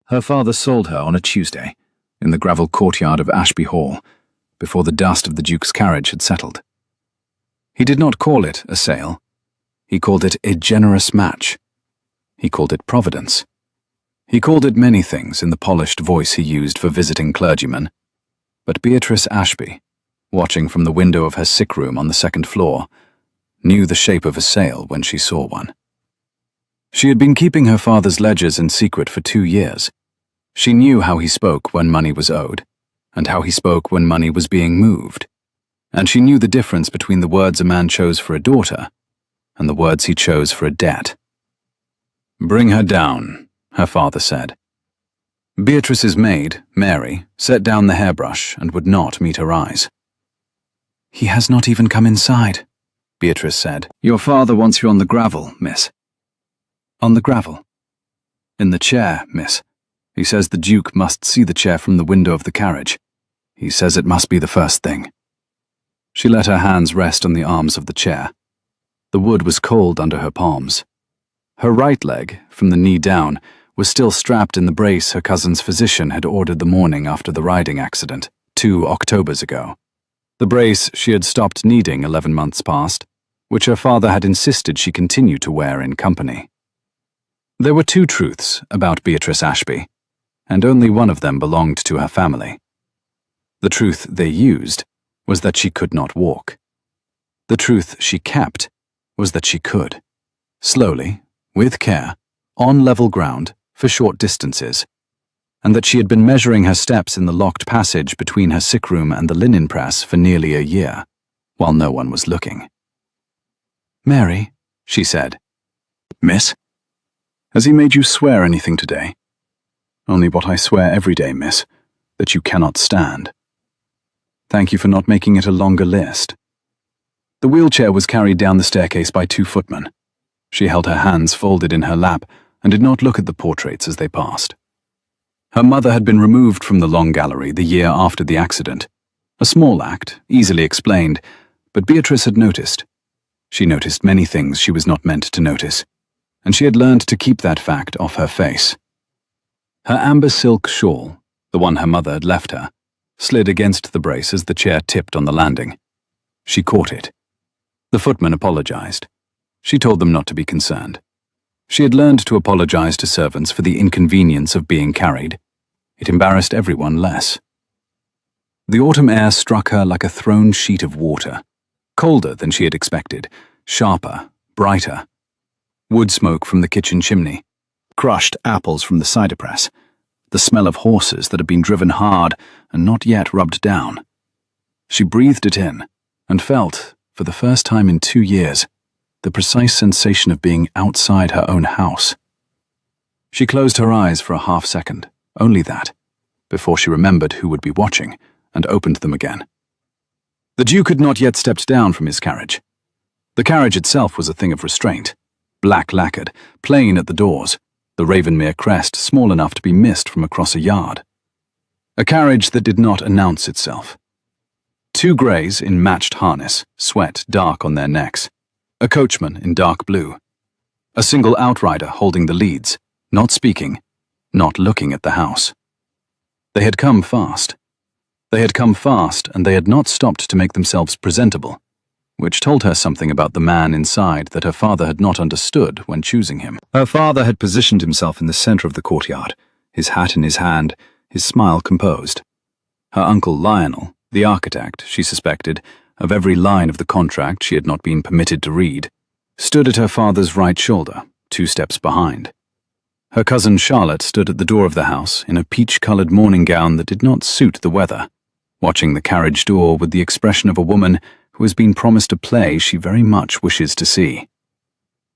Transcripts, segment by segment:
Her father sold her on a Tuesday, in the gravel courtyard of Ashby Hall, before the dust of the Duke's carriage had settled. He did not call it a sale. He called it a generous match. He called it Providence. He called it many things in the polished voice he used for visiting clergymen. But Beatrice Ashby, watching from the window of her sick room on the second floor, knew the shape of a sale when she saw one. She had been keeping her father's ledgers in secret for 2 years. She knew how he spoke when money was owed, and how he spoke when money was being moved. And she knew the difference between the words a man chose for a daughter and the words he chose for a debt. "Bring her down," her father said. Beatrice's maid, Mary, set down the hairbrush and would not meet her eyes. "He has not even come inside," Beatrice said. "Your father wants you on the gravel, miss." "On the gravel?" "In the chair, miss. He says the Duke must see the chair from the window of the carriage. He says it must be the first thing." She let her hands rest on the arms of the chair. The wood was cold under her palms. Her right leg, from the knee down, was still strapped in the brace her cousin's physician had ordered the morning after the riding accident, 2 Octobers ago. The brace she had stopped needing 11 months past, which her father had insisted she continue to wear in company. There were 2 truths about Beatrice Ashby, and only one of them belonged to her family. The truth they used was that she could not walk. The truth she kept was that she could, slowly, with care, on level ground, for short distances, and that she had been measuring her steps in the locked passage between her sick room and the linen press for nearly a year, while no one was looking. "Mary," she said. "Miss? Has he made you swear anything today?" "Only what I swear every day, miss, that you cannot stand." "Thank you for not making it a longer list." The wheelchair was carried down the staircase by 2 footmen. She held her hands folded in her lap and did not look at the portraits as they passed. Her mother had been removed from the long gallery the year after the accident. A small act, easily explained, but Beatrice had noticed. She noticed many things she was not meant to notice, and she had learned to keep that fact off her face. Her amber silk shawl, the one her mother had left her, slid against the brace as the chair tipped on the landing. She caught it. The footman apologized. She told them not to be concerned. She had learned to apologize to servants for the inconvenience of being carried. It embarrassed everyone less. The autumn air struck her like a thrown sheet of water, colder than she had expected, sharper, brighter. Wood smoke from the kitchen chimney, crushed apples from the cider press, the smell of horses that had been driven hard and not yet rubbed down. She breathed it in and felt, for the first time in 2 years, the precise sensation of being outside her own house. She closed her eyes for a half-second, only that, before she remembered who would be watching, and opened them again. The Duke had not yet stepped down from his carriage. The carriage itself was a thing of restraint, black lacquered, plain at the doors, the Ravenmere crest small enough to be missed from across a yard. A carriage that did not announce itself. 2 greys in matched harness, sweat dark on their necks. A coachman in dark blue. A single outrider holding the leads, not speaking, not looking at the house. They had come fast. They had come fast, and they had not stopped to make themselves presentable, which told her something about the man inside that her father had not understood when choosing him. Her father had positioned himself in the center of the courtyard, his hat in his hand, his smile composed. Her uncle Lionel, the architect, she suspected, of every line of the contract she had not been permitted to read, stood at her father's right shoulder, 2 steps behind. Her cousin Charlotte stood at the door of the house in a peach-colored morning gown that did not suit the weather, watching the carriage door with the expression of a woman who has been promised a play she very much wishes to see.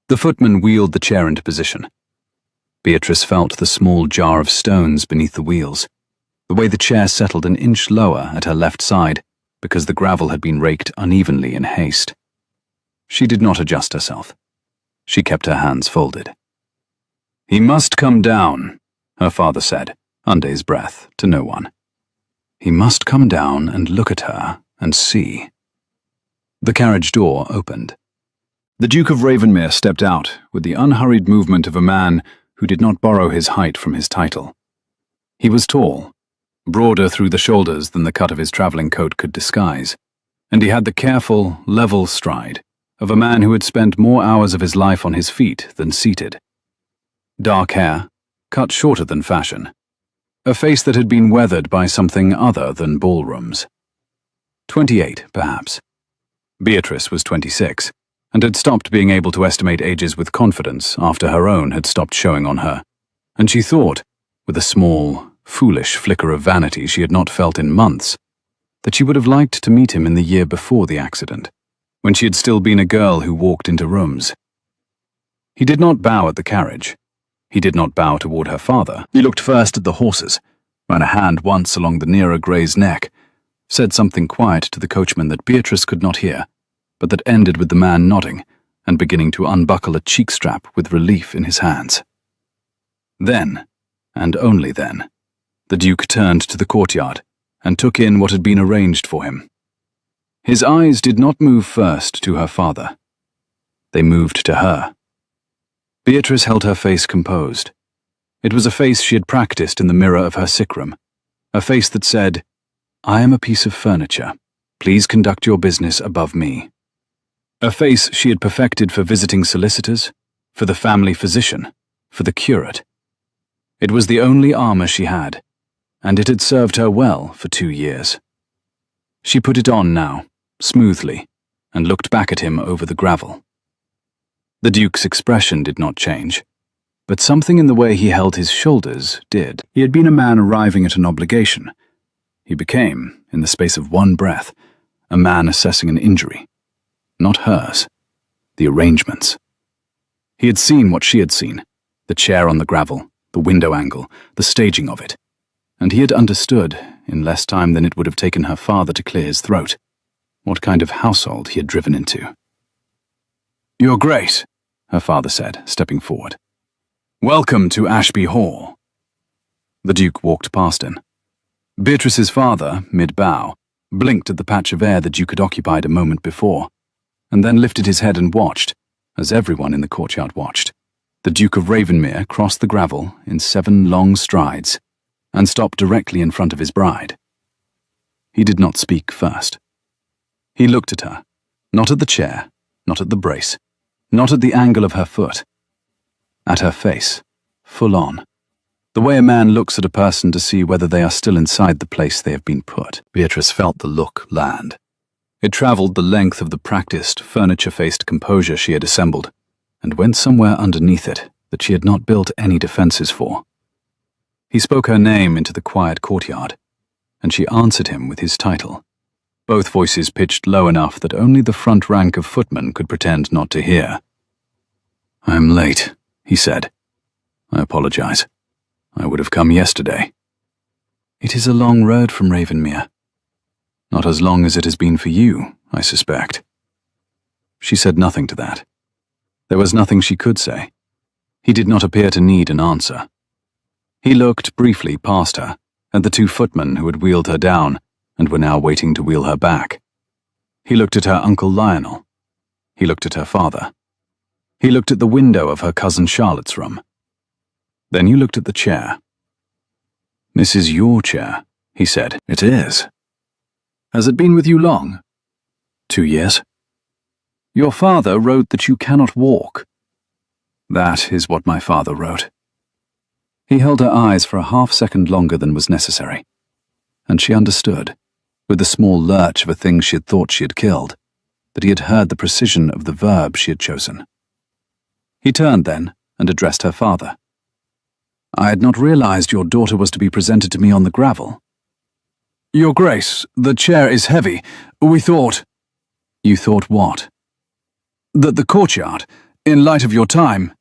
The footman wheeled the chair into position. Beatrice felt the small jar of stones beneath the wheels, the way the chair settled an inch lower at her left side because the gravel had been raked unevenly in haste. She did not adjust herself. She kept her hands folded. "He must come down," her father said, under his breath, to no one. He must come down and look at her and see. The carriage door opened. The Duke of Ravenmere stepped out with the unhurried movement of a man who did not borrow his height from his title, He was tall, broader through the shoulders than the cut of his travelling coat could disguise, and he had the careful, level stride of a man who had spent more hours of his life on his feet than seated. Dark hair, cut shorter than fashion, a face that had been weathered by something other than ballrooms. 28, perhaps. Beatrice was 26, and had stopped being able to estimate ages with confidence after her own had stopped showing on her, and she thought, with a small, foolish flicker of vanity she had not felt in months, that she would have liked to meet him in the year before the accident, when she had still been a girl who walked into rooms. He did not bow at the carriage. He did not bow toward her father. He looked first at the horses, ran a hand once along the nearer grey's neck, said something quiet to the coachman that Beatrice could not hear, but that ended with the man nodding and beginning to unbuckle a cheek strap with relief in his hands. Then, and only then, the Duke turned to the courtyard and took in what had been arranged for him. His eyes did not move first to her father. They moved to her. Beatrice held her face composed. It was a face she had practiced in the mirror of her sick room, a face that said, "I am a piece of furniture. Please conduct your business above me." A face she had perfected for visiting solicitors, for the family physician, for the curate. It was the only armor she had, and it had served her well for 2 years. She put it on now, smoothly, and looked back at him over the gravel. The Duke's expression did not change, but something in the way he held his shoulders did. He had been a man arriving at an obligation. He became, in the space of one breath, a man assessing an injury. Not hers. The arrangements. He had seen what she had seen, the chair on the gravel, the window angle, the staging of it, and he had understood, in less time than it would have taken her father to clear his throat, what kind of household he had driven into. "Your Grace," her father said, stepping forward. "Welcome to Ashby Hall." The Duke walked past him. Beatrice's father, mid-bow, blinked at the patch of air the Duke had occupied a moment before, and then lifted his head and watched, as everyone in the courtyard watched. The Duke of Ravenmere crossed the gravel in 7 long strides and stopped directly in front of his bride. He did not speak first. He looked at her, not at the chair, not at the brace, not at the angle of her foot. At her face, full on, the way a man looks at a person to see whether they are still inside the place they have been put. Beatrice felt the look land. It travelled the length of the practiced, furniture-faced composure she had assembled, and went somewhere underneath it that she had not built any defences for. He spoke her name into the quiet courtyard, and she answered him with his title, both voices pitched low enough that only the front rank of footmen could pretend not to hear. "I am late," he said. "I apologize. I would have come yesterday." "It is a long road from Ravenmere." "Not as long as it has been for you, I suspect." She said nothing to that. There was nothing she could say. He did not appear to need an answer. He looked briefly past her, at the 2 footmen who had wheeled her down and were now waiting to wheel her back. He looked at her Uncle Lionel. He looked at her father. He looked at the window of her cousin Charlotte's room. Then he looked at the chair. "This is your chair," he said. "It is. Has it been with you long?" 2 years. "Your father wrote that you cannot walk." "That is what my father wrote." He held her eyes for a half-second longer than was necessary, and she understood, with the small lurch of a thing she had thought she had killed, that he had heard the precision of the verb she had chosen. He turned then and addressed her father. "I had not realized your daughter was to be presented to me on the gravel." "Your Grace, the chair is heavy. We thought—" "You thought what?" "That the courtyard, in light of your time—"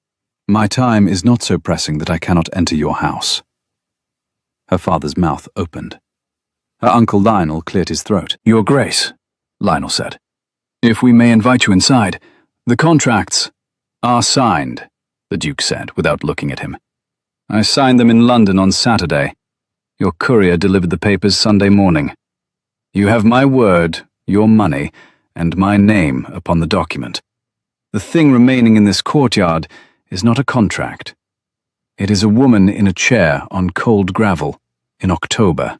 "My time is not so pressing that I cannot enter your house." Her father's mouth opened. Her Uncle Lionel cleared his throat. "Your Grace," Lionel said, "if we may invite you inside, the contracts—" "Are signed," the Duke said, without looking at him. "I signed them in London on Saturday. Your courier delivered the papers Sunday morning. You have my word, your money, and my name upon the document. The thing remaining in this courtyard is not a contract. It is a woman in a chair on cold gravel, in October,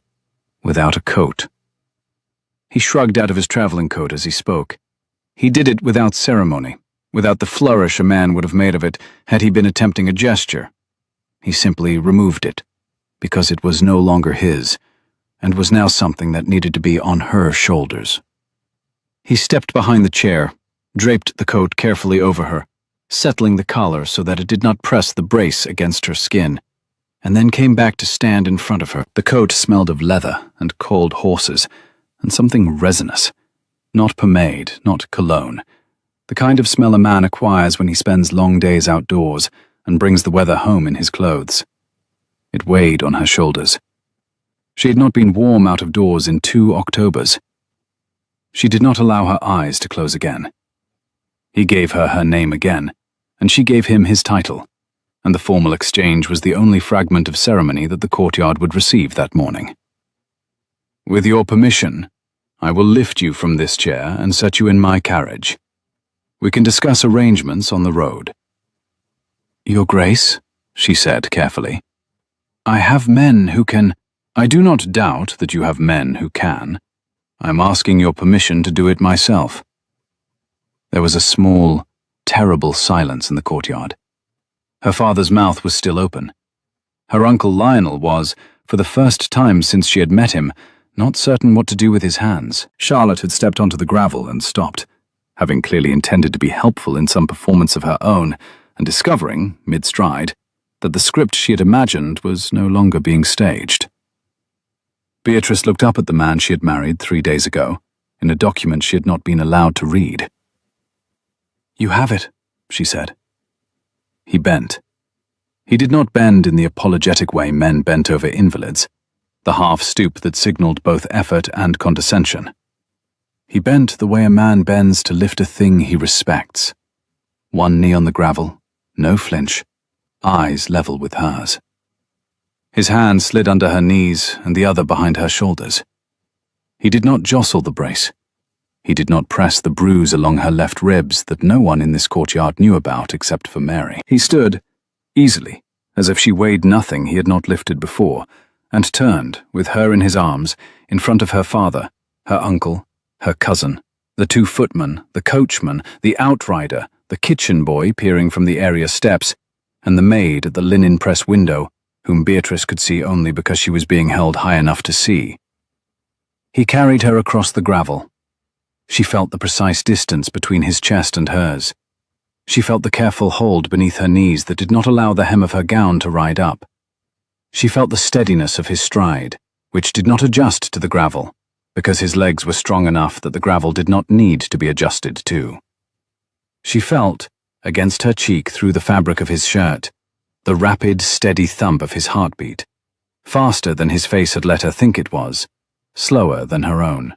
without a coat. He shrugged out of his traveling coat as he spoke. He did it without ceremony, without the flourish a man would have made of it had he been attempting a gesture. He simply removed it, because it was no longer his, and was now something that needed to be on her shoulders. He stepped behind the chair, draped the coat carefully over her, settling the collar so that it did not press the brace against her skin, and then came back to stand in front of her. The coat smelled of leather and cold horses, and something resinous. Not pomade, not cologne. The kind of smell a man acquires when he spends long days outdoors and brings the weather home in his clothes. It weighed on her shoulders. She had not been warm out of doors in 2 Octobers. She did not allow her eyes to close again. He gave her her name again, and she gave him his title, and the formal exchange was the only fragment of ceremony that the courtyard would receive that morning. "With your permission, I will lift you from this chair and set you in my carriage. We can discuss arrangements on the road." "Your Grace," she said carefully, "I have men who can—" "I do not doubt that you have men who can. I am asking your permission to do it myself." There was a small, terrible silence in the courtyard. Her father's mouth was still open. Her uncle Lionel was, for the first time since she had met him, not certain what to do with his hands. Charlotte had stepped onto the gravel and stopped, having clearly intended to be helpful in some performance of her own, and discovering, mid-stride, that the script she had imagined was no longer being staged. Beatrice looked up at the man she had married 3 days ago, in a document she had not been allowed to read. "You have it," she said. He bent. He did not bend in the apologetic way men bent over invalids, the half-stoop that signaled both effort and condescension. He bent the way a man bends to lift a thing he respects. One knee on the gravel, no flinch, eyes level with hers. His hand slid under her knees and the other behind her shoulders. He did not jostle the brace. He did not press the bruise along her left ribs that no one in this courtyard knew about except for Mary. He stood, easily, as if she weighed nothing he had not lifted before, and turned, with her in his arms, in front of her father, her uncle, her cousin, the 2 footmen, the coachman, the outrider, the kitchen boy peering from the area steps, and the maid at the linen press window, whom Beatrice could see only because she was being held high enough to see. He carried her across the gravel. She felt the precise distance between his chest and hers. She felt the careful hold beneath her knees that did not allow the hem of her gown to ride up. She felt the steadiness of his stride, which did not adjust to the gravel, because his legs were strong enough that the gravel did not need to be adjusted to. She felt, against her cheek through the fabric of his shirt, the rapid, steady thump of his heartbeat, faster than his face had let her think it was, slower than her own.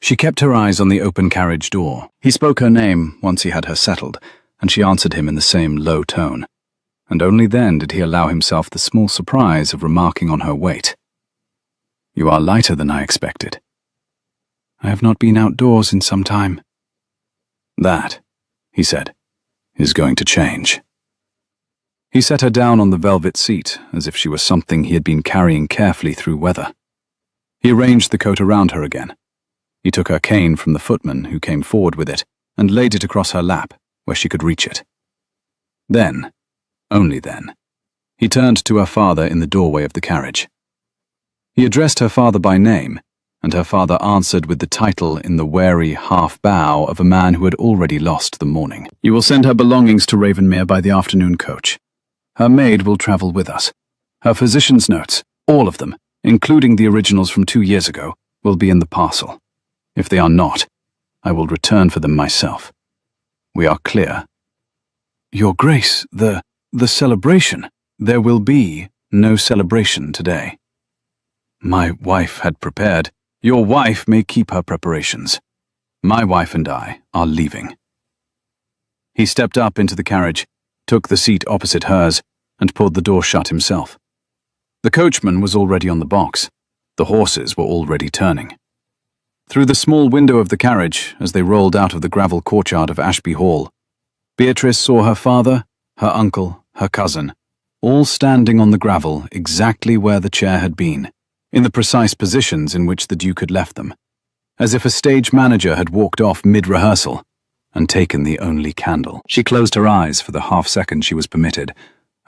She kept her eyes on the open carriage door. He spoke her name once he had her settled, and she answered him in the same low tone, and only then did he allow himself the small surprise of remarking on her weight. "You are lighter than I expected." "I have not been outdoors in some time." "That," he said, "is going to change." He set her down on the velvet seat, as if she were something he had been carrying carefully through weather. He arranged the coat around her again. He took her cane from the footman, who came forward with it, and laid it across her lap, where she could reach it. Then, only then, he turned to her father in the doorway of the carriage. He addressed her father by name, and her father answered with the title in the wary half-bow of a man who had already lost the morning. "You will send her belongings to Ravenmere by the afternoon coach. Her maid will travel with us. Her physician's notes, all of them, including the originals from 2 years ago, will be in the parcel. If they are not, I will return for them myself. We are clear." "Your Grace, the celebration." "There will be no celebration today. My wife had prepared. Your wife may keep her preparations. My wife and I are leaving." He stepped up into the carriage, took the seat opposite hers, and pulled the door shut himself. The coachman was already on the box. The horses were already turning. Through the small window of the carriage, as they rolled out of the gravel courtyard of Ashby Hall, Beatrice saw her father, her uncle, her cousin, all standing on the gravel exactly where the chair had been, in the precise positions in which the Duke had left them, as if a stage manager had walked off mid-rehearsal and taken the only candle. She closed her eyes for the half-second she was permitted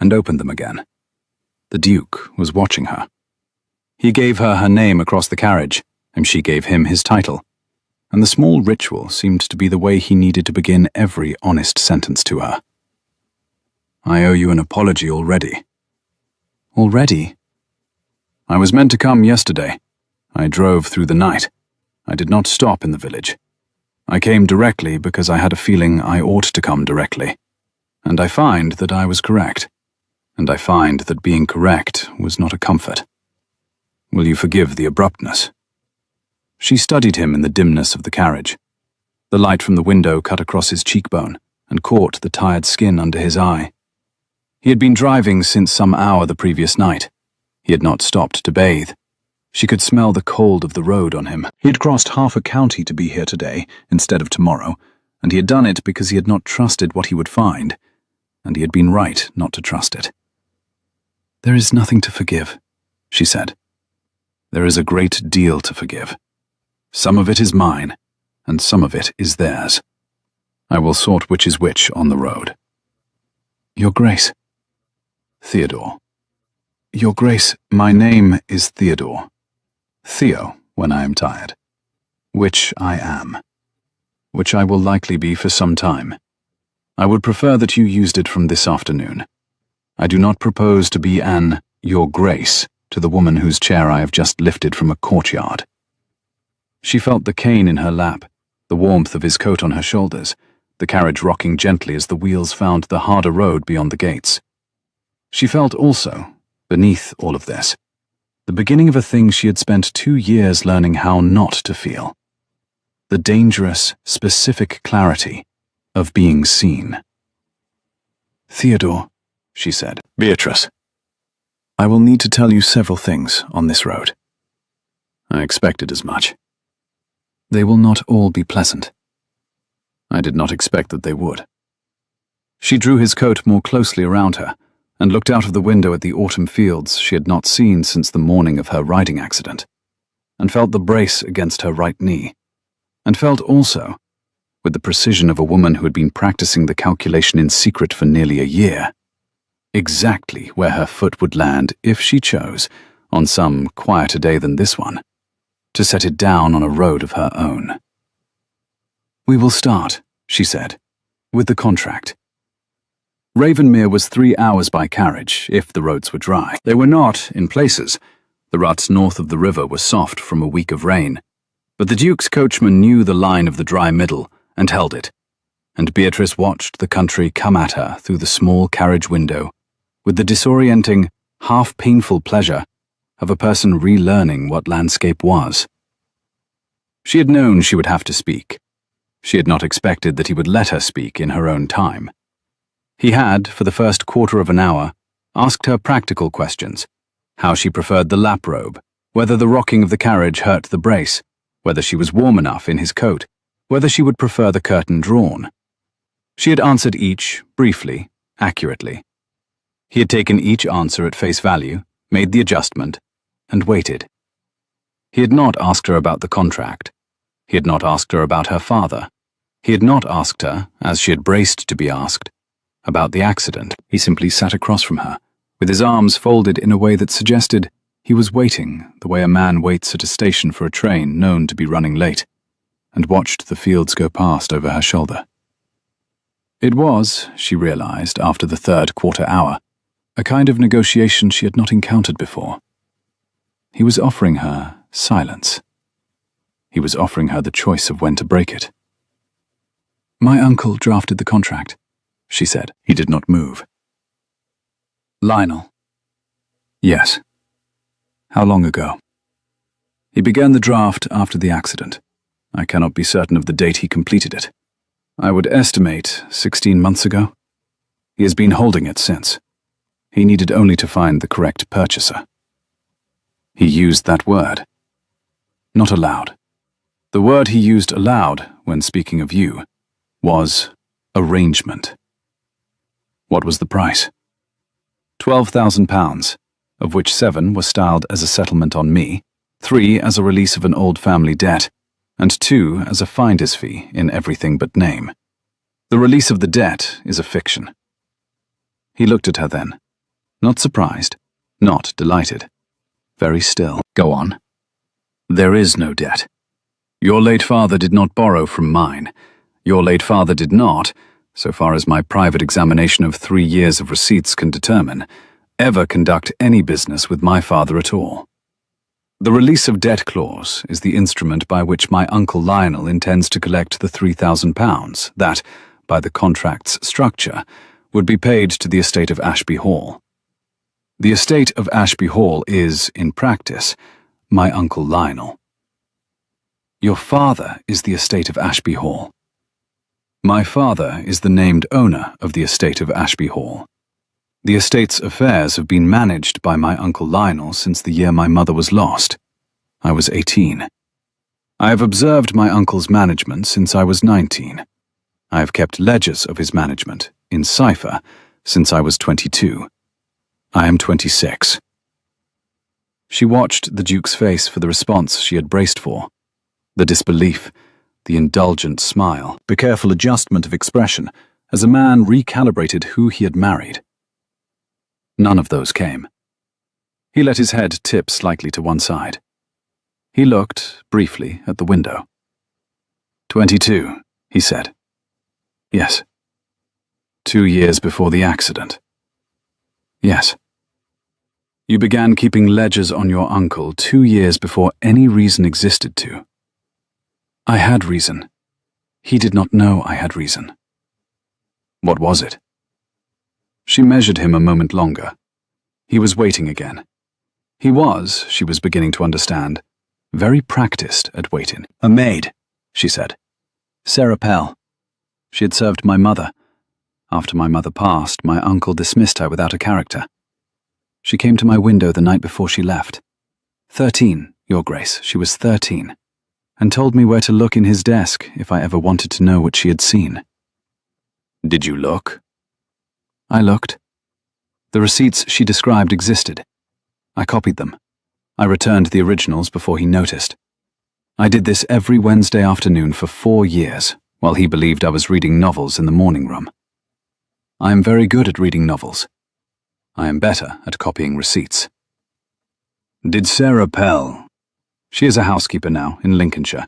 and opened them again. The Duke was watching her. He gave her her name across the carriage, and she gave him his title, and the small ritual seemed to be the way he needed to begin every honest sentence to her. "I owe you an apology already." "Already?" "I was meant to come yesterday. I drove through the night. I did not stop in the village. I came directly because I had a feeling I ought to come directly. And I find that I was correct. And I find that being correct was not a comfort. Will you forgive the abruptness?" She studied him in the dimness of the carriage. The light from the window cut across his cheekbone and caught the tired skin under his eye. He had been driving since some hour the previous night. He had not stopped to bathe. She could smell the cold of the road on him. He had crossed half a county to be here today instead of tomorrow, and he had done it because he had not trusted what he would find, and he had been right not to trust it. "There is nothing to forgive," she said. "There is a great deal to forgive. Some of it is mine, and some of it is theirs. I will sort which is which on the road." "Your Grace." "Theodore." "Your Grace, my name is Theodore. Theo, when I am tired. Which I am. Which I will likely be for some time. I would prefer that you used it from this afternoon. I do not propose to be an Your Grace to the woman whose chair I have just lifted from a courtyard." She felt the cane in her lap, the warmth of his coat on her shoulders, the carriage rocking gently as the wheels found the harder road beyond the gates. She felt also, beneath all of this, the beginning of a thing she had spent 2 years learning how not to feel. The dangerous, specific clarity of being seen. "Theodore," she said. "Beatrice, I will need to tell you several things on this road." "I expected as much." "They will not all be pleasant." "I did not expect that they would." She drew his coat more closely around her and looked out of the window at the autumn fields she had not seen since the morning of her riding accident, and felt the brace against her right knee, and felt also, with the precision of a woman who had been practicing the calculation in secret for nearly a year, exactly where her foot would land if she chose, on some quieter day than this one, to set it down on a road of her own. "We will start," she said, "with the contract." Ravenmere was 3 hours by carriage, if the roads were dry. They were not, in places. The ruts north of the river were soft from a week of rain. But the Duke's coachman knew the line of the dry middle and held it, and Beatrice watched the country come at her through the small carriage window with the disorienting, half-painful pleasure of a person relearning what landscape was. She had known she would have to speak. She had not expected that he would let her speak in her own time. He had, for the first quarter of an hour, asked her practical questions: how she preferred the lap robe, whether the rocking of the carriage hurt the brace, whether she was warm enough in his coat, whether she would prefer the curtain drawn. She had answered each, briefly, accurately. He had taken each answer at face value, made the adjustment, and waited. He had not asked her about the contract. He had not asked her about her father. He had not asked her, as she had braced to be asked, about the accident. He simply sat across from her, with his arms folded in a way that suggested he was waiting the way a man waits at a station for a train known to be running late, and watched the fields go past over her shoulder. It was, she realized after the third quarter hour, a kind of negotiation she had not encountered before. He was offering her silence. He was offering her the choice of when to break it. "My uncle drafted the contract," she said. He did not move. "Lionel?" "Yes." "How long ago?" "He began the draft after the accident. I cannot be certain of the date he completed it. I would estimate 16 months ago. He has been holding it since. He needed only to find the correct purchaser." He used that word. Not aloud. The word he used aloud, when speaking of you, was arrangement. "What was the price?" £12,000, of which 7 were styled as a settlement on me, 3 as a release of an old family debt, and 2 as a finder's fee in everything but name. The release of the debt is a fiction. He looked at her then, not surprised, not delighted. Very still. Go on. There is no debt. Your late father did not borrow from mine. Your late father did not, so far as my private examination of 3 years of receipts can determine, ever conduct any business with my father at all. The release of debt clause is the instrument by which my Uncle Lionel intends to collect the £3,000 that, by the contract's structure, would be paid to the estate of Ashby Hall. The estate of Ashby Hall is, in practice, my Uncle Lionel. Your father is the estate of Ashby Hall. My father is the named owner of the estate of Ashby Hall. The estate's affairs have been managed by my Uncle Lionel since the year my mother was lost. I was 18. I have observed my uncle's management since I was 19. I have kept ledgers of his management, in cipher, since I was 22. I am 26. She watched the Duke's face for the response she had braced for. The disbelief, the indulgent smile, the careful adjustment of expression, as a man recalibrated who he had married. None of those came. He let his head tip slightly to one side. He looked, briefly, at the window. 22, he said. Yes. 2 years before the accident. Yes. You began keeping ledgers on your uncle 2 years before any reason existed to. I had reason. He did not know I had reason. What was it? She measured him a moment longer. He was waiting again. He was, she was beginning to understand, very practiced at waiting. A maid, she said. Sarah Pell. She had served my mother. After my mother passed, my uncle dismissed her without a character. She came to my window the night before she left. 13, Your Grace, she was 13, and told me where to look in his desk if I ever wanted to know what she had seen. Did you look? I looked. The receipts she described existed. I copied them. I returned the originals before he noticed. I did this every Wednesday afternoon for 4 years, while he believed I was reading novels in the morning room. I am very good at reading novels. I am better at copying receipts. Did Sarah Pell? She is a housekeeper now, in Lincolnshire.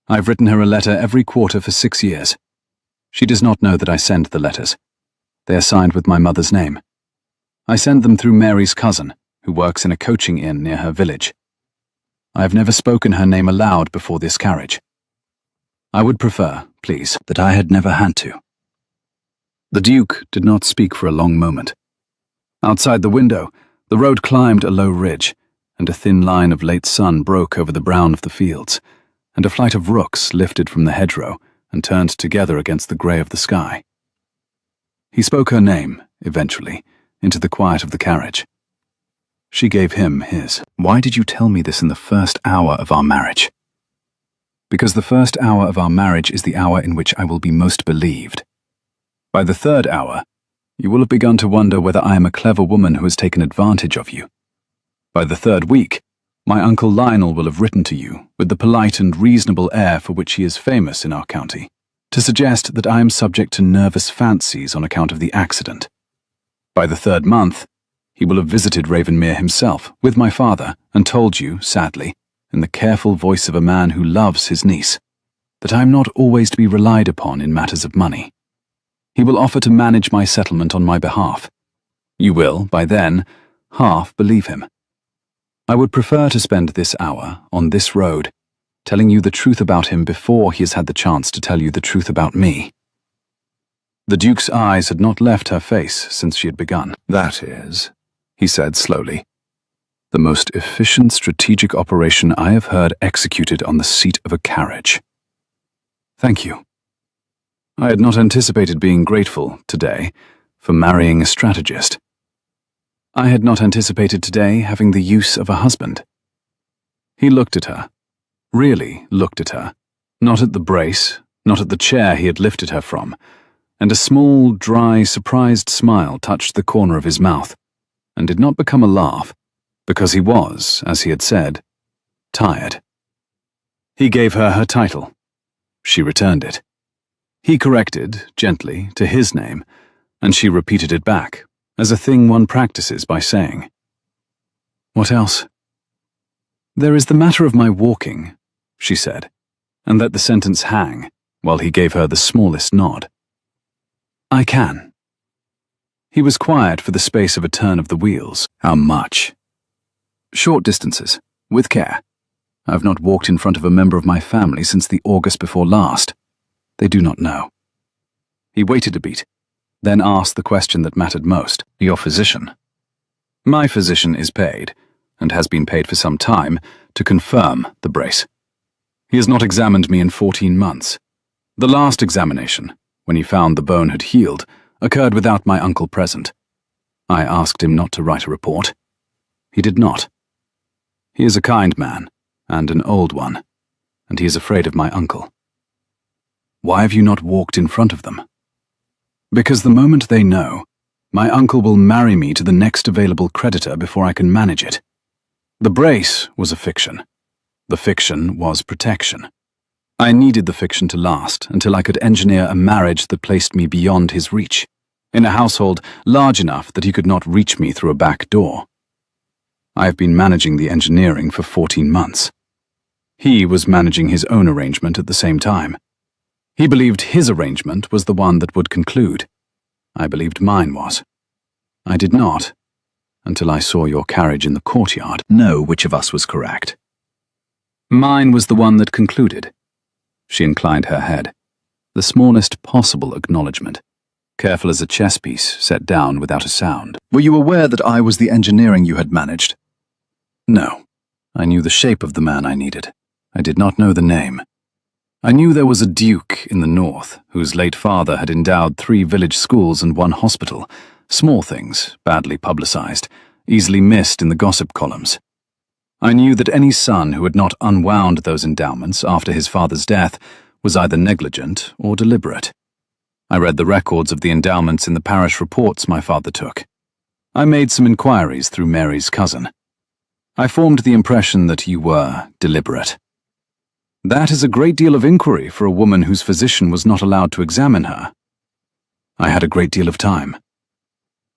I've written her a letter every quarter for 6 years. She does not know that I send the letters. They are signed with my mother's name. I send them through Mary's cousin, who works in a coaching inn near her village. I have never spoken her name aloud before this carriage. I would prefer, please, that I had never had to. The Duke did not speak for a long moment. Outside the window, the road climbed a low ridge, and a thin line of late sun broke over the brown of the fields, and a flight of rooks lifted from the hedgerow and turned together against the grey of the sky. He spoke her name, eventually, into the quiet of the carriage. She gave him his. Why did you tell me this in the first hour of our marriage? Because the first hour of our marriage is the hour in which I will be most believed. By the 3rd hour, you will have begun to wonder whether I am a clever woman who has taken advantage of you. By the 3rd week, my Uncle Lionel will have written to you, with the polite and reasonable air for which he is famous in our county, to suggest that I am subject to nervous fancies on account of the accident. By the 3rd month, he will have visited Ravenmere himself, with my father, and told you, sadly, in the careful voice of a man who loves his niece, that I am not always to be relied upon in matters of money. He will offer to manage my settlement on my behalf. You will, by then, half believe him. I would prefer to spend this hour, on this road, telling you the truth about him before he has had the chance to tell you the truth about me. The Duke's eyes had not left her face since she had begun. That is, he said slowly, the most efficient strategic operation I have heard executed on the seat of a carriage. Thank you. I had not anticipated being grateful, today, for marrying a strategist. I had not anticipated today having the use of a husband. He looked at her, really looked at her, not at the brace, not at the chair he had lifted her from, and a small, dry, surprised smile touched the corner of his mouth. and did not become a laugh, because he was, as he had said, tired. He gave her her title. She returned it. He corrected, gently, to his name, and she repeated it back, as a thing one practices by saying. What else? There is the matter of my walking, she said, and let the sentence hang, while he gave her the smallest nod. I can. He was quiet for the space of a turn of the wheels. How much? Short distances, with care. I have not walked in front of a member of my family since the August before last. They do not know. He waited a beat, then asked the question that mattered most. Your physician? My physician is paid, and has been paid for some time, to confirm the brace. He has not examined me in 14 months. The last examination, when he found the bone had healed, occurred without my uncle present. I asked him not to write a report. He did not. He is a kind man, and an old one, and he is afraid of my uncle. Why have you not walked in front of them? Because the moment they know, my uncle will marry me to the next available creditor before I can manage it. The brace was a fiction. The fiction was protection. I needed the fiction to last until I could engineer a marriage that placed me beyond his reach, in a household large enough that he could not reach me through a back door. I have been managing the engineering for 14 months. He was managing his own arrangement at the same time. He believed his arrangement was the one that would conclude. I believed mine was. I did not, until I saw your carriage in the courtyard, know which of us was correct. Mine was the one that concluded. She inclined her head, the smallest possible acknowledgement, careful as a chess piece set down without a sound. Were you aware that I was the engineering you had managed? No. I knew the shape of the man I needed. I did not know the name. I knew there was a duke in the north whose late father had endowed 3 village schools and 1 hospital, small things, badly publicized, easily missed in the gossip columns. I knew that any son who had not unwound those endowments after his father's death was either negligent or deliberate. I read the records of the endowments in the parish reports my father took. I made some inquiries through Mary's cousin. I formed the impression that you were deliberate. That is a great deal of inquiry for a woman whose physician was not allowed to examine her. I had a great deal of time.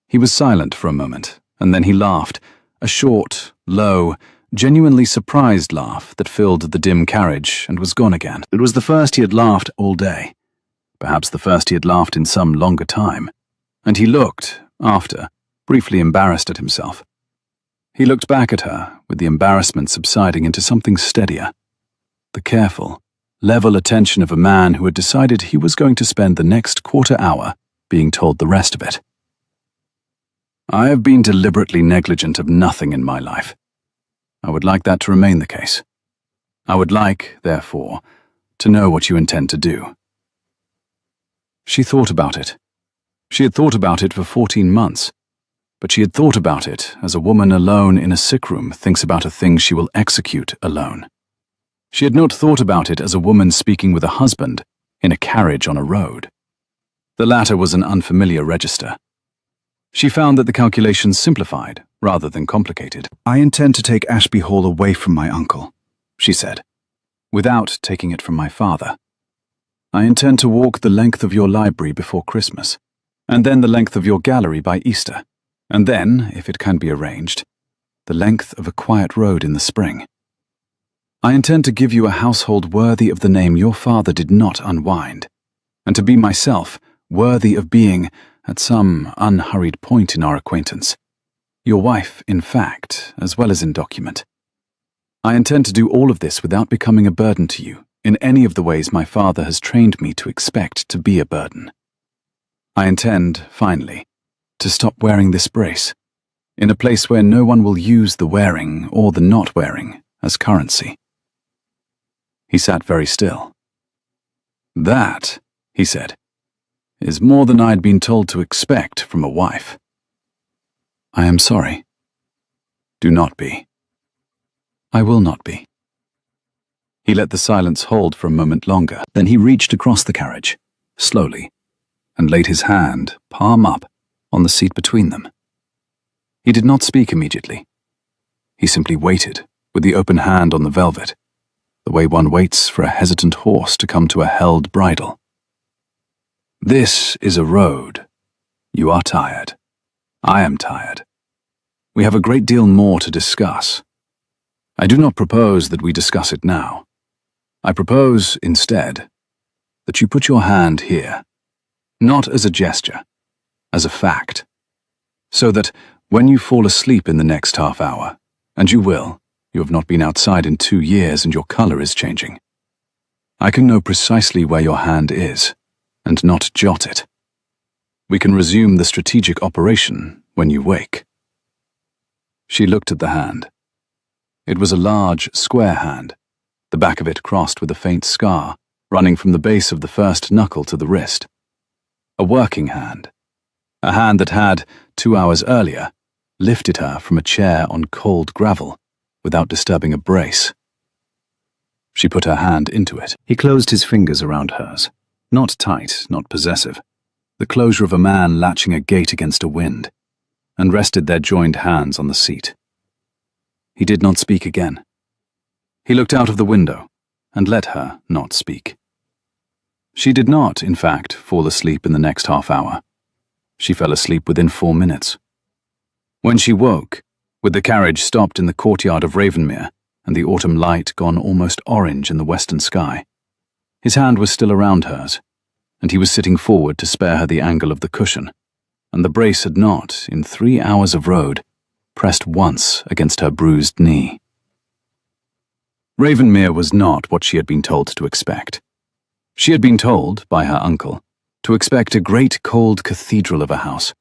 He was silent for a moment, and then he laughed, a short, low, genuinely surprised laugh that filled the dim carriage and was gone again. It was the first he had laughed all day, perhaps the first he had laughed in some longer time, and he looked, after, briefly embarrassed at himself. He looked back at her, with the embarrassment subsiding into something steadier. The careful, level attention of a man who had decided he was going to spend the next quarter hour being told the rest of it. I have been deliberately negligent of nothing in my life. I would like that to remain the case. I would like, therefore, to know what you intend to do. She thought about it. She had thought about it for 14 months. But she had thought about it as a woman alone in a sick room thinks about a thing she will execute alone. She had not thought about it as a woman speaking with a husband in a carriage on a road. The latter was an unfamiliar register. She found that the calculations simplified rather than complicated. I intend to take Ashby Hall away from my uncle, she said, without taking it from my father. I intend to walk the length of your library before Christmas, and then the length of your gallery by Easter. And then, if it can be arranged, the length of a quiet road in the spring. I intend to give you a household worthy of the name your father did not unwind, and to be myself worthy of being, at some unhurried point in our acquaintance, your wife in fact as well as in document. I intend to do all of this without becoming a burden to you in any of the ways my father has trained me to expect to be a burden. I intend, finally, to stop wearing this brace, in a place where no one will use the wearing or the not wearing as currency. He sat very still. That, he said, is more than I had been told to expect from a wife. I am sorry. Do not be. I will not be. He let the silence hold for a moment longer, then he reached across the carriage, slowly, and laid his hand, palm up, on the seat between them. He did not speak immediately. He simply waited, with the open hand on the velvet, the way one waits for a hesitant horse to come to a held bridle. This is a road. You are tired. I am tired. We have a great deal more to discuss. I do not propose that we discuss it now. I propose, instead, that you put your hand here, not as a gesture, as a fact, so that when you fall asleep in the next half hour, and you will, you have not been outside in 2 years and your color is changing, I can know precisely where your hand is, and not jot it. We can resume the strategic operation when you wake. She looked at the hand. It was a large, square hand, the back of it crossed with a faint scar, running from the base of the first knuckle to the wrist. A working hand. A hand that had, 2 hours earlier, lifted her from a chair on cold gravel without disturbing a brace. She put her hand into it. He closed his fingers around hers. Not tight, not possessive. The closure of a man latching a gate against a wind, and rested their joined hands on the seat. He did not speak again. He looked out of the window and let her not speak. She did not, in fact, fall asleep in the next half hour. She fell asleep within 4 minutes. When she woke, with the carriage stopped in the courtyard of Ravenmere and the autumn light gone almost orange in the western sky, his hand was still around hers, and he was sitting forward to spare her the angle of the cushion, and the brace had not, in 3 hours of road, pressed once against her bruised knee. Ravenmere was not what she had been told to expect. She had been told, by her uncle, to expect a great cold cathedral of a house,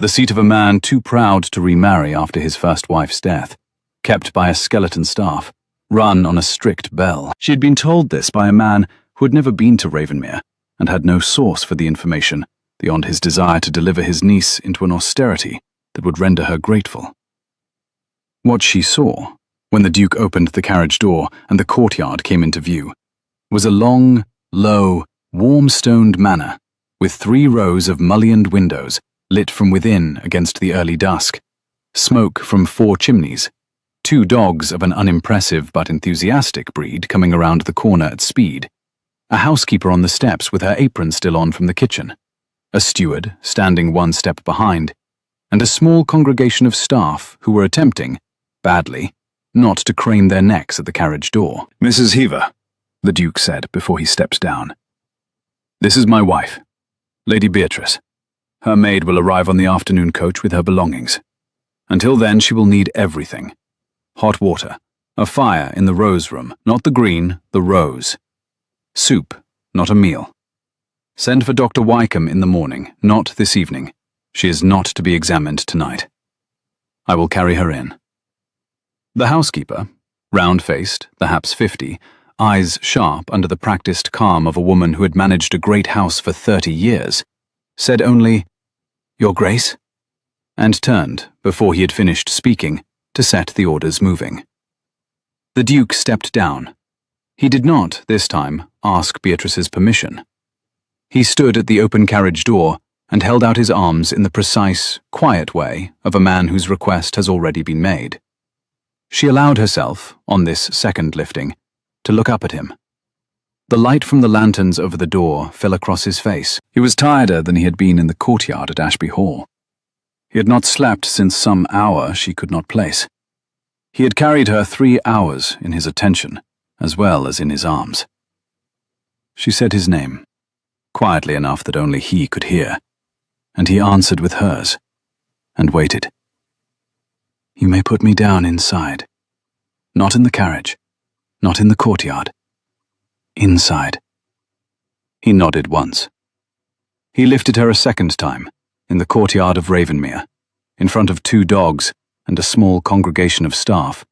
the seat of a man too proud to remarry after his first wife's death, kept by a skeleton staff, run on a strict bell. She had been told this by a man who had never been to Ravenmere and had no source for the information beyond his desire to deliver his niece into an austerity that would render her grateful. What she saw, when the Duke opened the carriage door and the courtyard came into view, was a long, low, warm-stoned manor with 3 rows of mullioned windows lit from within against the early dusk, smoke from 4 chimneys, 2 dogs of an unimpressive but enthusiastic breed coming around the corner at speed, a housekeeper on the steps with her apron still on from the kitchen, a steward standing 1 step behind, and a small congregation of staff who were attempting, badly, not to crane their necks at the carriage door. "Mrs. Heaver," the Duke said before he stepped down. "This is my wife, Lady Beatrice. Her maid will arrive on the afternoon coach with her belongings. Until then she will need everything. Hot water, a fire in the rose room, not the green, the rose. Soup, not a meal. Send for Dr. Wykeham in the morning, not this evening. She is not to be examined tonight. I will carry her in." The housekeeper, round-faced, perhaps 50, eyes sharp under the practiced calm of a woman who had managed a great house for 30 years, said only, "Your Grace," and turned, before he had finished speaking, to set the orders moving. The Duke stepped down. He did not, this time, ask Beatrice's permission. He stood at the open carriage door and held out his arms in the precise, quiet way of a man whose request has already been made. She allowed herself, on this second lifting, to look up at him. The light from the lanterns over the door fell across his face. He was tireder than he had been in the courtyard at Ashby Hall. He had not slept since some hour she could not place. He had carried her 3 hours in his attention, as well as in his arms. She said his name, quietly enough that only he could hear, and he answered with hers, and waited. "You may put me down inside. Not in the carriage, not in the courtyard. Inside." He nodded once. He lifted her a second time, in the courtyard of Ravenmere, in front of 2 dogs and a small congregation of staff,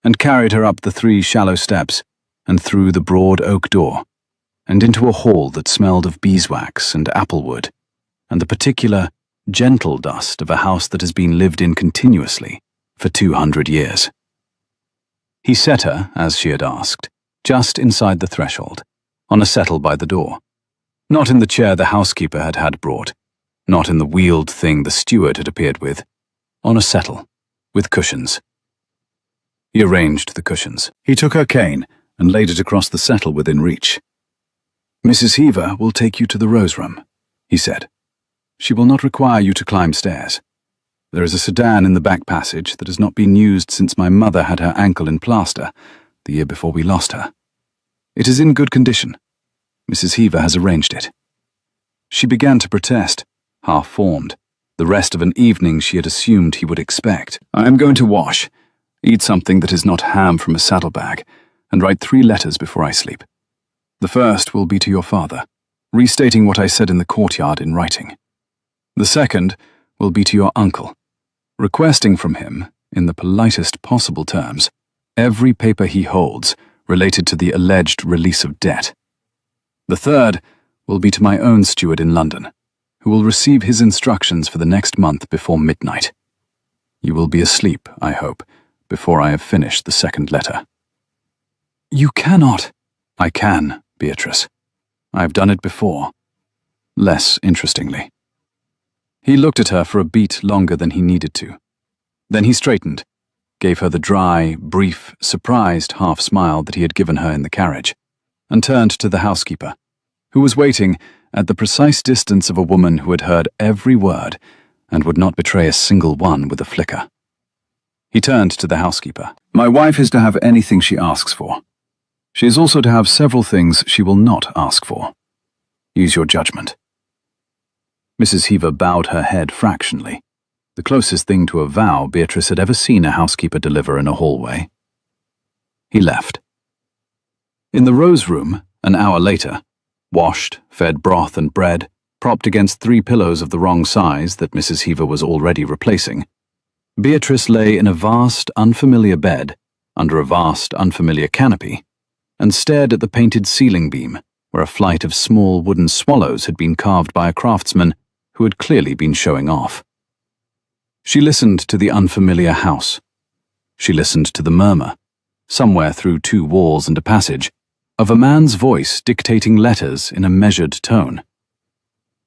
and carried her up the 3 shallow steps and through the broad oak door, and into a hall that smelled of beeswax and applewood, and the particular, gentle dust of a house that has been lived in continuously for 200 years. He set her, as she had asked, just inside the threshold, on a settle by the door, not in the chair the housekeeper had brought, not in the wheeled thing the steward had appeared with, on a settle, with cushions. He arranged the cushions. He took her cane and laid it across the settle within reach. "Mrs. Heaver will take you to the rose room," he said. "She will not require you to climb stairs. There is a sedan in the back passage that has not been used since my mother had her ankle in plaster, the year before we lost her. It is in good condition. Mrs. Heaver has arranged it." She began to protest, half-formed, the rest of an evening she had assumed he would expect. "I am going to wash, eat something that is not ham from a saddlebag, and write 3 letters before I sleep. The first will be to your father, restating what I said in the courtyard in writing. The second will be to your uncle, requesting from him, in the politest possible terms, every paper he holds related to the alleged release of debt. The third will be to my own steward in London, who will receive his instructions for the next month before midnight. You will be asleep, I hope, before I have finished the second letter." "You cannot." "I can, Beatrice. I have done it before. Less interestingly." He looked at her for a beat longer than he needed to. Then he straightened, gave her the dry, brief, surprised half-smile that he had given her in the carriage, and turned to the housekeeper, who was waiting at the precise distance of a woman who had heard every word and would not betray a single one with a flicker. He turned to the housekeeper. "My wife is to have anything she asks for. She is also to have several things she will not ask for. Use your judgment." Mrs. Heaver bowed her head fractionally, the closest thing to a vow Beatrice had ever seen a housekeeper deliver in a hallway. He left. In the rose room, an hour later, washed, fed broth and bread, propped against 3 pillows of the wrong size that Mrs. Heaver was already replacing, Beatrice lay in a vast, unfamiliar bed, under a vast, unfamiliar canopy, and stared at the painted ceiling beam, where a flight of small wooden swallows had been carved by a craftsman who had clearly been showing off. She listened to the unfamiliar house. She listened to the murmur, somewhere through 2 walls and a passage, of a man's voice dictating letters in a measured tone.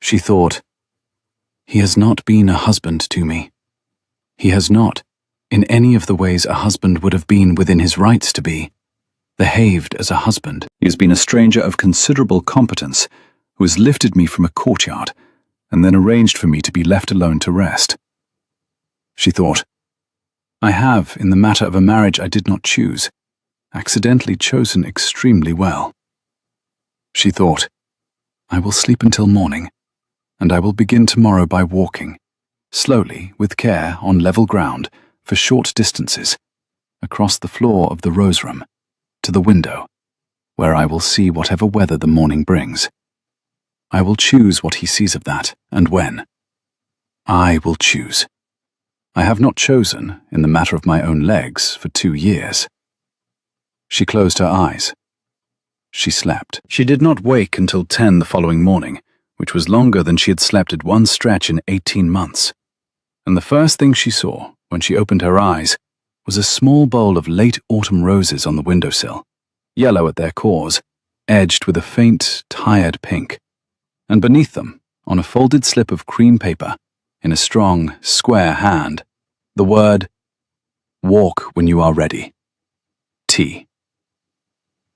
She thought, "He has not been a husband to me. He has not, in any of the ways a husband would have been within his rights to be, behaved as a husband. He has been a stranger of considerable competence, who has lifted me from a courtyard, and then arranged for me to be left alone to rest." She thought, "I have, in the matter of a marriage I did not choose, accidentally chosen extremely well." She thought, "I will sleep until morning, and I will begin tomorrow by walking, slowly, with care, on level ground, for short distances, across the floor of the rose room, to the window, where I will see whatever weather the morning brings. I will choose what he sees of that, and when. I will choose. I have not chosen, in the matter of my own legs, for 2 years." She closed her eyes. She slept. She did not wake until 10 the following morning, which was longer than she had slept at one stretch in 18 months. And the first thing she saw, when she opened her eyes, was a small bowl of late autumn roses on the windowsill, yellow at their cores, edged with a faint, tired pink. And beneath them, on a folded slip of cream paper, in a strong, square hand, the word, "Walk when you are ready. T."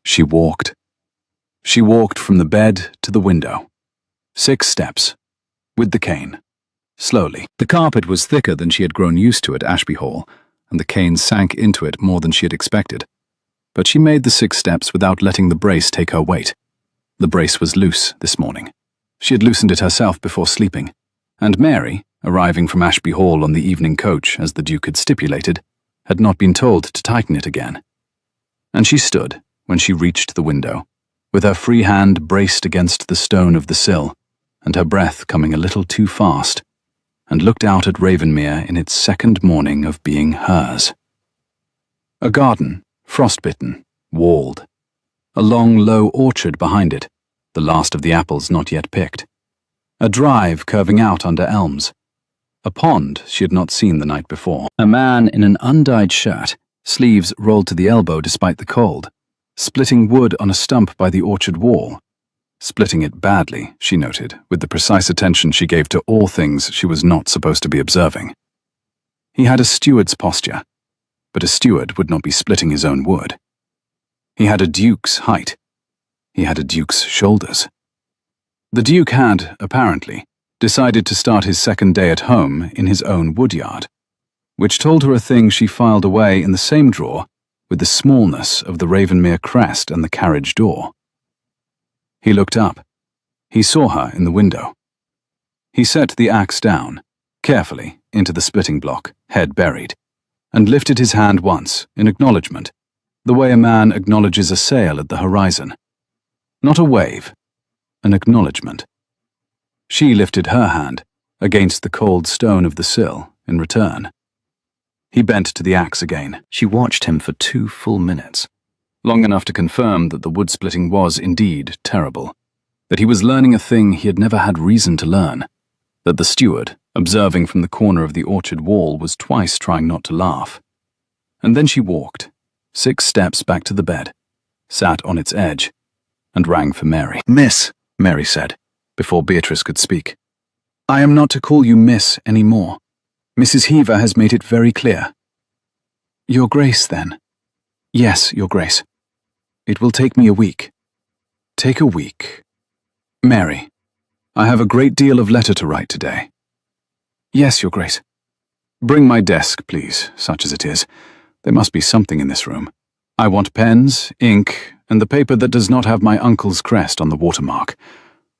She walked. She walked from the bed to the window. 6 steps, with the cane, slowly. The carpet was thicker than she had grown used to at Ashby Hall, and the cane sank into it more than she had expected. But she made the 6 steps without letting the brace take her weight. The brace was loose this morning. She had loosened it herself before sleeping, and Mary, arriving from Ashby Hall on the evening coach as the Duke had stipulated, had not been told to tighten it again. And she stood, when she reached the window, with her free hand braced against the stone of the sill, and her breath coming a little too fast, and looked out at Ravenmere in its second morning of being hers. A garden, frostbitten, walled. A long, low orchard behind it, the last of the apples not yet picked. A drive curving out under elms. A pond she had not seen the night before. A man in an undyed shirt, sleeves rolled to the elbow despite the cold, splitting wood on a stump by the orchard wall. Splitting it badly, she noted, with the precise attention she gave to all things she was not supposed to be observing. He had a steward's posture, but a steward would not be splitting his own wood. He had a duke's height. He had a duke's shoulders. The duke had, apparently, decided to start his second day at home in his own woodyard, which told her a thing she filed away in the same drawer with the smallness of the Ravenmere crest and the carriage door. He looked up. He saw her in the window. He set the axe down, carefully, into the splitting block, head buried, and lifted his hand once, in acknowledgement, the way a man acknowledges a sail at the horizon. Not a wave, an acknowledgement. She lifted her hand, against the cold stone of the sill, in return. He bent to the axe again. She watched him for 2 full minutes, long enough to confirm that the wood-splitting was indeed terrible, that he was learning a thing he had never had reason to learn, that the steward, observing from the corner of the orchard wall, was twice trying not to laugh. And then she walked, 6 steps back to the bed, sat on its edge, and rang for Mary. "Miss," Mary said, before Beatrice could speak. "I am not to call you Miss any more. Mrs. Heaver has made it very clear." "Your Grace, then?" "Yes, Your Grace. It will take me a week." "Take a week." "Mary, I have a great deal of letter to write today." "Yes, Your Grace." "Bring my desk, please, such as it is. There must be something in this room. I want pens, ink, and the paper that does not have my uncle's crest on the watermark.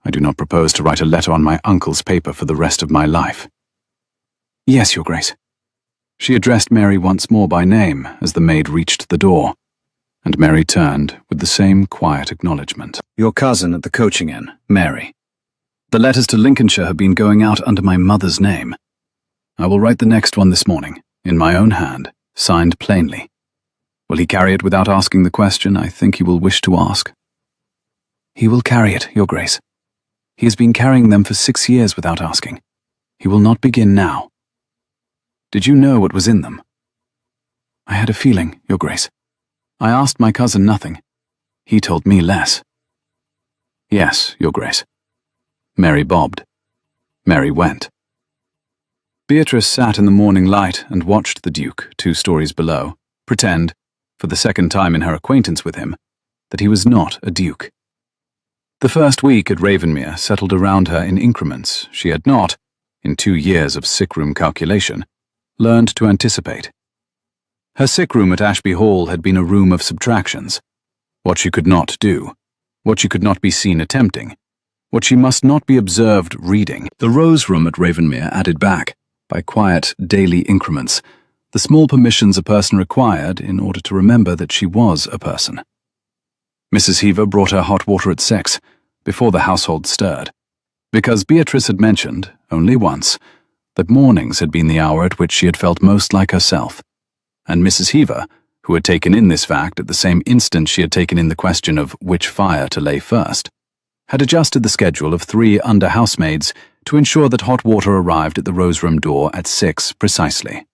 I do not propose to write a letter on my uncle's paper for the rest of my life." "Yes, Your Grace." She addressed Mary once more by name as the maid reached the door, and Mary turned with the same quiet acknowledgement. "Your cousin at the coaching inn, Mary. The letters to Lincolnshire have been going out under my mother's name. I will write the next one this morning, in my own hand, signed plainly. Will he carry it without asking the question I think he will wish to ask?" "He will carry it, Your Grace. He has been carrying them for 6 years without asking. He will not begin now." "Did you know what was in them?" "I had a feeling, Your Grace. I asked my cousin nothing. He told me less." "Yes, Your Grace." Mary bobbed. Mary went. Beatrice sat in the morning light and watched the Duke, 2 stories below, pretend, for the second time in her acquaintance with him, that he was not a duke. The first week at Ravenmere settled around her in increments she had not, in 2 years of sick-room calculation, learned to anticipate. Her sick room at Ashby Hall had been a room of subtractions. What she could not do, what she could not be seen attempting, what she must not be observed reading. The Rose Room at Ravenmere added back, by quiet daily increments, the small permissions a person required in order to remember that she was a person. Mrs. Heaver brought her hot water at 6, before the household stirred, because Beatrice had mentioned, only once, that mornings had been the hour at which she had felt most like herself, and Mrs. Heaver, who had taken in this fact at the same instant she had taken in the question of which fire to lay first, had adjusted the schedule of 3 under-housemaids to ensure that hot water arrived at the Rose Room door at 6 precisely.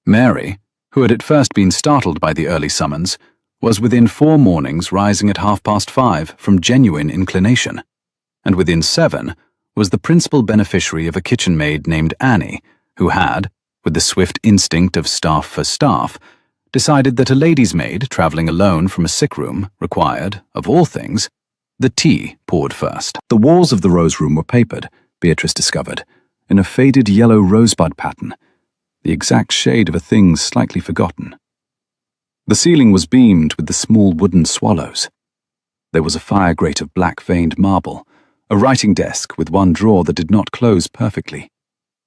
Mary, who had at first been startled by the early summons, was within 4 mornings rising at 5:30 from genuine inclination, and within 7 was the principal beneficiary of a kitchen maid named Annie, who had, with the swift instinct of staff for staff, decided that a lady's maid travelling alone from a sick room required, of all things, the tea poured first. The walls of the Rose Room were papered, Beatrice discovered, in a faded yellow rosebud pattern, the exact shade of a thing slightly forgotten. The ceiling was beamed with the small wooden swallows. There was a fire grate of black-veined marble, a writing desk with 1 drawer that did not close perfectly,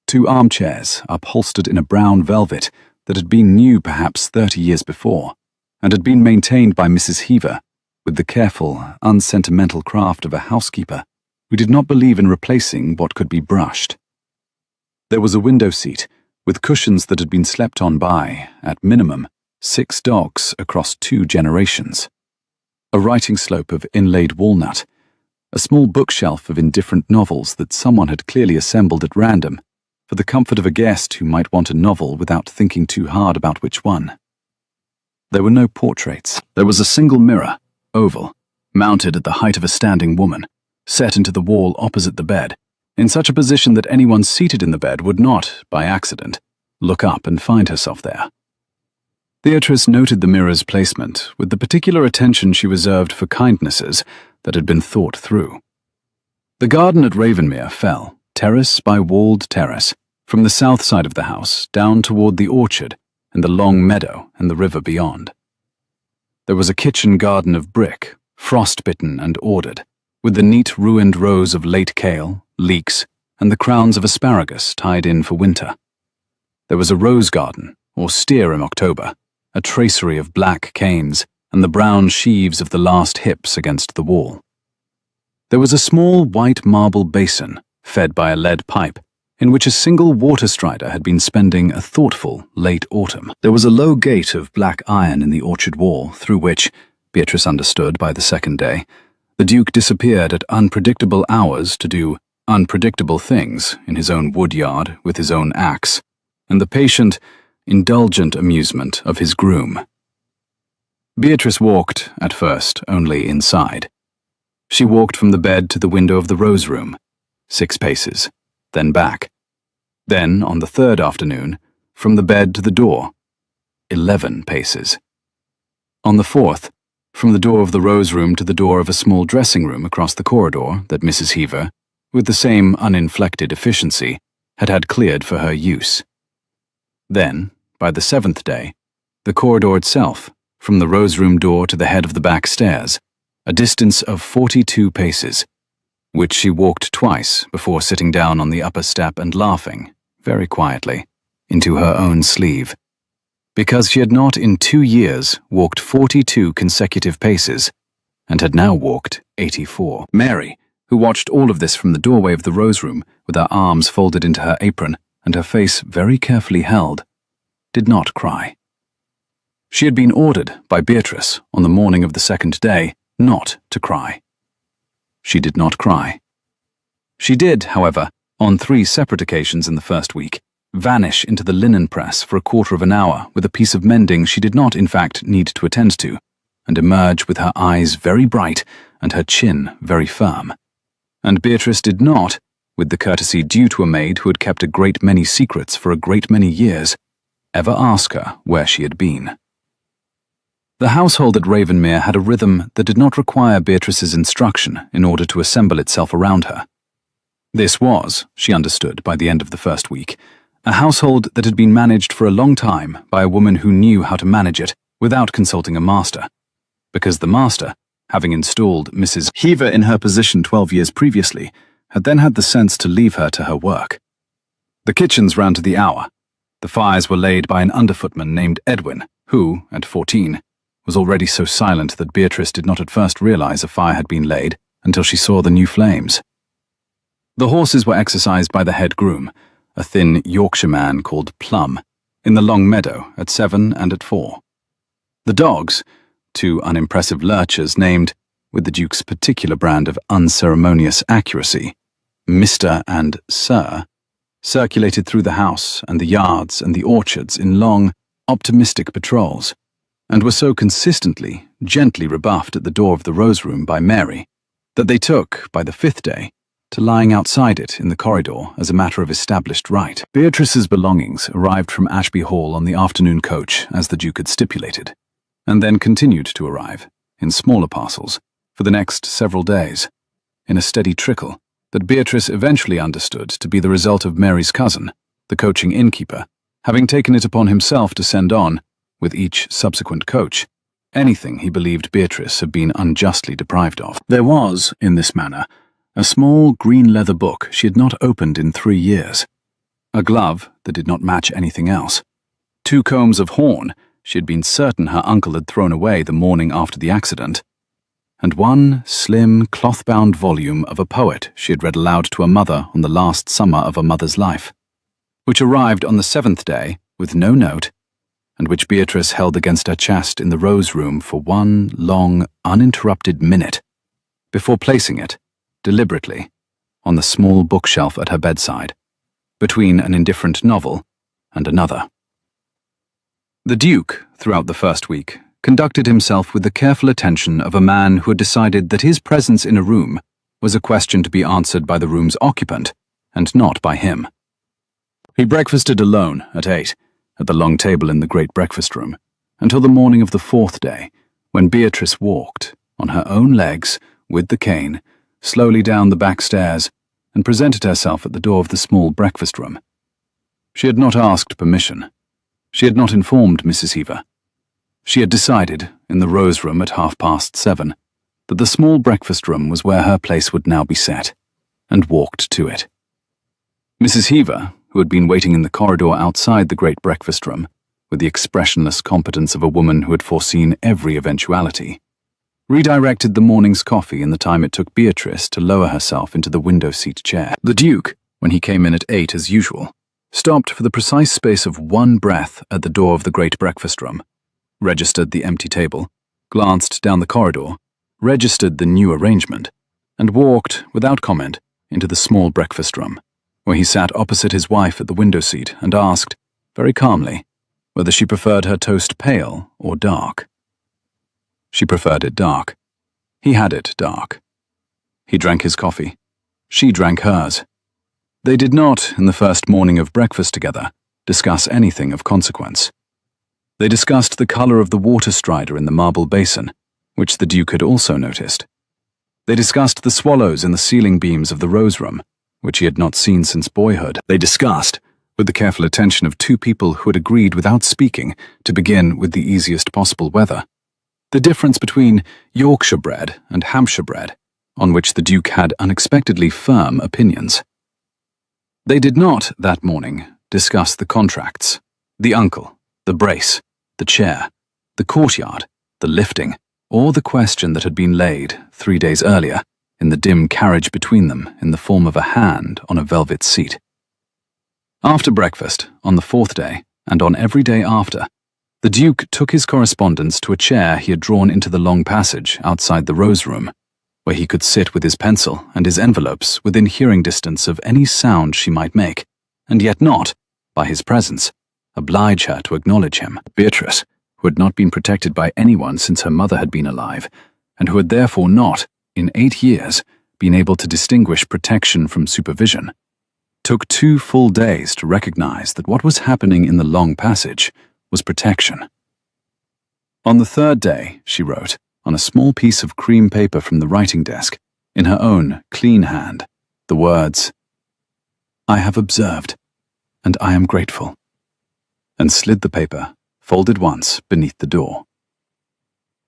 2 armchairs upholstered in a brown velvet that had been new perhaps 30 years before, and had been maintained by Mrs. Heaver with the careful, unsentimental craft of a housekeeper who did not believe in replacing what could be brushed. There was a window seat, with cushions that had been slept on by, at minimum, 6 dogs across 2 generations, a writing slope of inlaid walnut, a small bookshelf of indifferent novels that someone had clearly assembled at random for the comfort of a guest who might want a novel without thinking too hard about which one. There were no portraits. There was a single mirror, oval, mounted at the height of a standing woman, set into the wall opposite the bed, in such a position that anyone seated in the bed would not, by accident, look up and find herself there. Beatrice noted the mirror's placement with the particular attention she reserved for kindnesses that had been thought through. The garden at Ravenmere fell, terrace by walled terrace, from the south side of the house down toward the orchard and the long meadow and the river beyond. There was a kitchen garden of brick, frost-bitten and ordered, with the neat ruined rows of late kale, leeks, and the crowns of asparagus tied in for winter. There was a rose garden, austere in October, a tracery of black canes and the brown sheaves of the last hips against the wall. There was a small white marble basin, fed by a lead pipe, in which a single water strider had been spending a thoughtful late autumn. There was a low gate of black iron in the orchard wall, through which, Beatrice understood by the second day, the Duke disappeared at unpredictable hours to do unpredictable things in his own wood yard with his own axe, and the patient, indulgent amusement of his groom. Beatrice walked, at first, only inside. She walked from the bed to the window of the rose room, 6 paces, then back. Then, on the third afternoon, from the bed to the door, 11 paces. On the fourth, from the door of the rose room to the door of a small dressing room across the corridor that Mrs. Heaver, with the same uninflected efficiency, had cleared for her use. Then, by the 7th day, the corridor itself, from the rose room door to the head of the back stairs, a distance of 42 paces, which she walked twice before sitting down on the upper step and laughing, very quietly, into her own sleeve, because she had not in 2 years walked 42 consecutive paces, and had now walked 84. Mary, who watched all of this from the doorway of the rose room with her arms folded into her apron and her face very carefully held, did not cry. She had been ordered by Beatrice on the morning of the second day not to cry. She did not cry. She did, however, on 3 separate occasions in the first week, vanish into the linen press for a quarter of an hour with a piece of mending she did not, in fact, need to attend to, and emerge with her eyes very bright and her chin very firm. And Beatrice did not, with the courtesy due to a maid who had kept a great many secrets for a great many years, ever ask her where she had been. The household at Ravenmere had a rhythm that did not require Beatrice's instruction in order to assemble itself around her. This was, she understood by the end of the first week, a household that had been managed for a long time by a woman who knew how to manage it without consulting a master, because the master, having installed Mrs. Heaver in her position 12 years previously, had then had the sense to leave her to her work. The kitchens ran to the hour. The fires were laid by an underfootman named Edwin, who, at 14, was already so silent that Beatrice did not at first realize a fire had been laid until she saw the new flames. The horses were exercised by the head groom, a thin Yorkshireman called Plum, in the long meadow at 7 and at 4. The dogs, 2 unimpressive lurchers named, with the Duke's particular brand of unceremonious accuracy, Mr. and Sir, circulated through the house and the yards and the orchards in long, optimistic patrols, and were so consistently, gently rebuffed at the door of the rose room by Mary, that they took, by the 5th day, to lying outside it in the corridor as a matter of established right. Beatrice's belongings arrived from Ashby Hall on the afternoon coach, as the Duke had stipulated, and then continued to arrive, in smaller parcels, for the next several days, in a steady trickle that Beatrice eventually understood to be the result of Mary's cousin, the coaching innkeeper, having taken it upon himself to send on, with each subsequent coach, anything he believed Beatrice had been unjustly deprived of. There was, in this manner, a small green leather book she had not opened in 3 years, a glove that did not match anything else, 2 combs of horn she had been certain her uncle had thrown away the morning after the accident, and 1 slim, cloth-bound volume of a poet she had read aloud to her mother on the last summer of her mother's life, which arrived on the 7th day with no note, and which Beatrice held against her chest in the rose room for 1 long, uninterrupted minute, before placing it, deliberately, on the small bookshelf at her bedside, between an indifferent novel and another. The Duke, throughout the first week, conducted himself with the careful attention of a man who had decided that his presence in a room was a question to be answered by the room's occupant, and not by him. He breakfasted alone at 8, at the long table in the great breakfast room, until the morning of the 4th day, when Beatrice walked, on her own legs, with the cane, slowly down the back stairs, and presented herself at the door of the small breakfast room. She had not asked permission. She had not informed Mrs. Heaver. She had decided, in the Rose Room at 7:30, that the small breakfast room was where her place would now be set, and walked to it. Mrs. Heaver, who had been waiting in the corridor outside the great breakfast room, with the expressionless competence of a woman who had foreseen every eventuality, redirected the morning's coffee in the time it took Beatrice to lower herself into the window-seat chair. The Duke, when he came in at 8 as usual, stopped for the precise space of one breath at the door of the great breakfast room, registered the empty table, glanced down the corridor, registered the new arrangement, and walked, without comment, into the small breakfast room, where he sat opposite his wife at the window seat and asked, very calmly, whether she preferred her toast pale or dark. She preferred it dark. He had it dark. He drank his coffee. She drank hers. They did not, in the first morning of breakfast together, discuss anything of consequence. They discussed the colour of the water strider in the marble basin, which the Duke had also noticed. They discussed the swallows in the ceiling beams of the Rose Room, which he had not seen since boyhood. They discussed, with the careful attention of two people who had agreed without speaking to begin with the easiest possible weather, the difference between Yorkshire bread and Hampshire bread, on which the Duke had unexpectedly firm opinions. They did not, that morning, discuss the contracts, the uncle, the brace, the chair, the courtyard, the lifting, or the question that had been laid, 3 days earlier, in the dim carriage between them in the form of a hand on a velvet seat. After breakfast, on the 4th day, and on every day after, the Duke took his correspondence to a chair he had drawn into the long passage outside the Rose Room, where he could sit with his pencil and his envelopes within hearing distance of any sound she might make, and yet not, by his presence, oblige her to acknowledge him. Beatrice, who had not been protected by anyone since her mother had been alive, and who had therefore not, in 8 years, been able to distinguish protection from supervision, took 2 full days to recognize that what was happening in the long passage was protection. On the 3rd day, she wrote, on a small piece of cream paper from the writing desk, in her own clean hand, the words, "I have observed, and I am grateful," and slid the paper, folded once, beneath the door.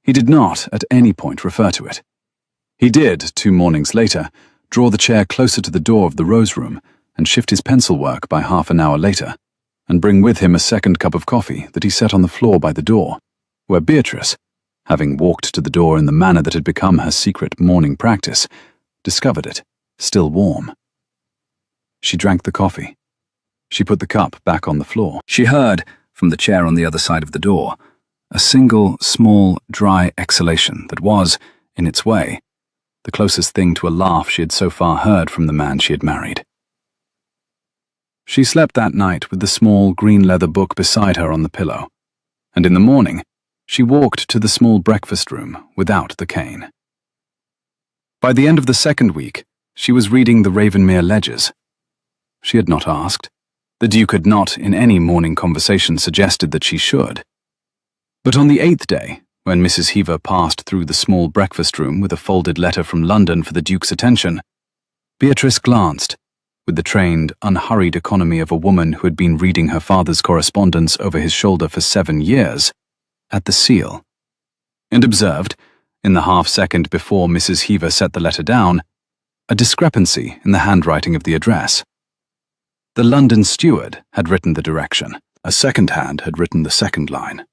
He did not, at any point, refer to it. He did, 2 mornings later, draw the chair closer to the door of the Rose Room and shift his pencil work by half an hour later, and bring with him a second cup of coffee that he set on the floor by the door, where Beatrice, having walked to the door in the manner that had become her secret morning practice, discovered it, still warm. She drank the coffee. She put the cup back on the floor. She heard, from the chair on the other side of the door, a single, small, dry exhalation that was, in its way, the closest thing to a laugh she had so far heard from the man she had married. She slept that night with the small green leather book beside her on the pillow, and in the morning she walked to the small breakfast room without the cane. By the end of the 2nd week, she was reading the Ravenmere ledgers. She had not asked. The Duke had not, in any morning conversation, suggested that she should. But on the 8th day, when Mrs. Heaver passed through the small breakfast room with a folded letter from London for the Duke's attention, Beatrice glanced, with the trained, unhurried economy of a woman who had been reading her father's correspondence over his shoulder for 7 years, at the seal, and observed, in the half-second before Mrs. Heaver set the letter down, a discrepancy in the handwriting of the address. The London steward had written the direction. A second hand had written the second line.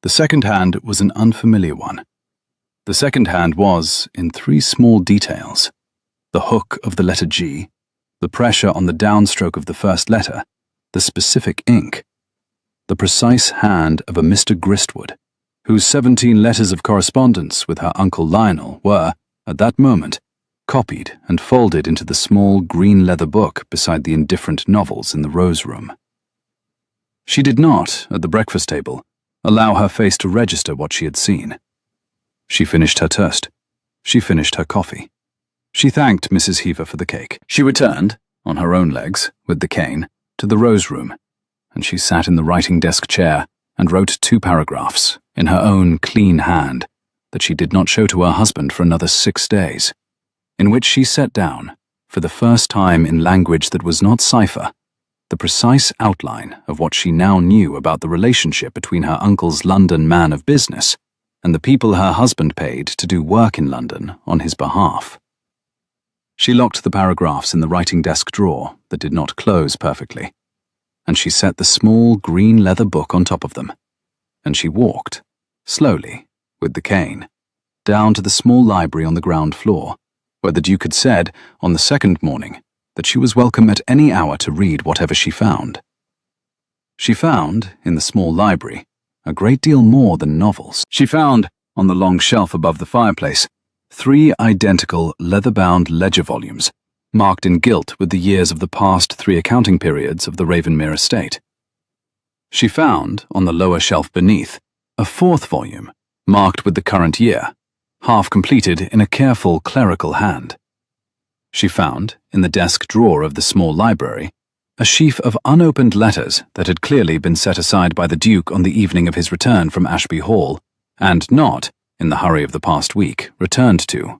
The second hand was an unfamiliar one. The second hand was, in 3 small details, the hook of the letter G, the pressure on the downstroke of the first letter, the specific ink, the precise hand of a Mr. Gristwood, whose 17 letters of correspondence with her Uncle Lionel were, at that moment, copied and folded into the small green leather book beside the indifferent novels in the Rose Room. She did not, at the breakfast table, allow her face to register what she had seen. She finished her toast. She finished her coffee. She thanked Mrs. Heaver for the cake. She returned, on her own legs, with the cane, to the Rose Room, and she sat in the writing desk chair and wrote 2 paragraphs in her own clean hand that she did not show to her husband for another 6 days, in which she set down, for the first time in language that was not cipher, the precise outline of what she now knew about the relationship between her uncle's London man of business and the people her husband paid to do work in London on his behalf. She locked the paragraphs in the writing desk drawer that did not close perfectly, and she set the small green leather book on top of them, and she walked, slowly, with the cane, down to the small library on the ground floor, where the Duke had said, on the second morning, that she was welcome at any hour to read whatever she found. She found, in the small library, a great deal more than novels. She found, on the long shelf above the fireplace, 3 identical leather-bound ledger volumes, marked in gilt with the years of the past 3 accounting periods of the Ravenmere estate. She found, on the lower shelf beneath, a 4th volume, marked with the current year, half completed in a careful clerical hand. She found, in the desk drawer of the small library, a sheaf of unopened letters that had clearly been set aside by the Duke on the evening of his return from Ashby Hall, and not, in the hurry of the past week, returned to.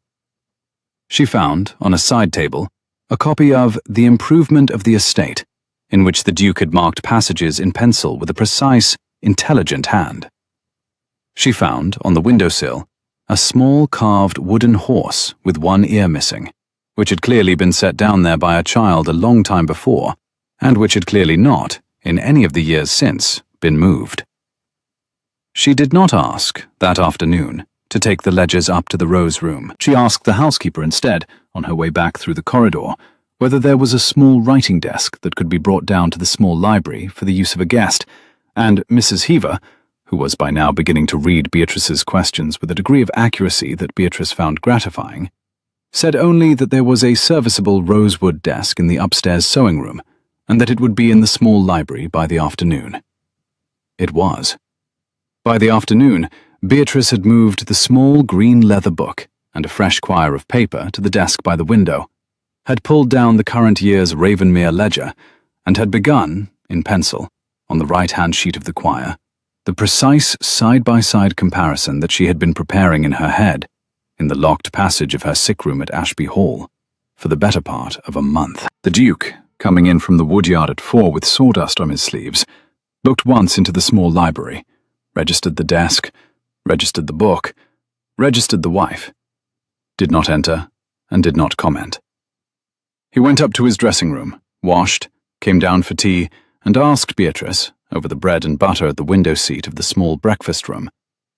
She found, on a side table, a copy of The Improvement of the Estate, in which the Duke had marked passages in pencil with a precise, intelligent hand. She found, on the windowsill, a small carved wooden horse with 1 ear missing, which had clearly been set down there by a child a long time before, and which had clearly not, in any of the years since, been moved. She did not ask, that afternoon, to take the ledgers up to the Rose Room. She asked the housekeeper instead, on her way back through the corridor, whether there was a small writing desk that could be brought down to the small library for the use of a guest, and Mrs. Heaver, who was by now beginning to read Beatrice's questions with a degree of accuracy that Beatrice found gratifying, said only that there was a serviceable rosewood desk in the upstairs sewing room, and that it would be in the small library by the afternoon. It was. By the afternoon, Beatrice had moved the small green leather book and a fresh quire of paper to the desk by the window, had pulled down the current year's Ravenmere ledger, and had begun, in pencil, on the right-hand sheet of the quire, the precise side-by-side comparison that she had been preparing in her head, in the locked passage of her sick room at Ashby Hall, for the better part of a month. The Duke, coming in from the woodyard at 4 with sawdust on his sleeves, looked once into the small library, registered the desk, registered the book, registered the wife, did not enter, and did not comment. He went up to his dressing room, washed, came down for tea, and asked Beatrice, over the bread and butter at the window seat of the small breakfast room,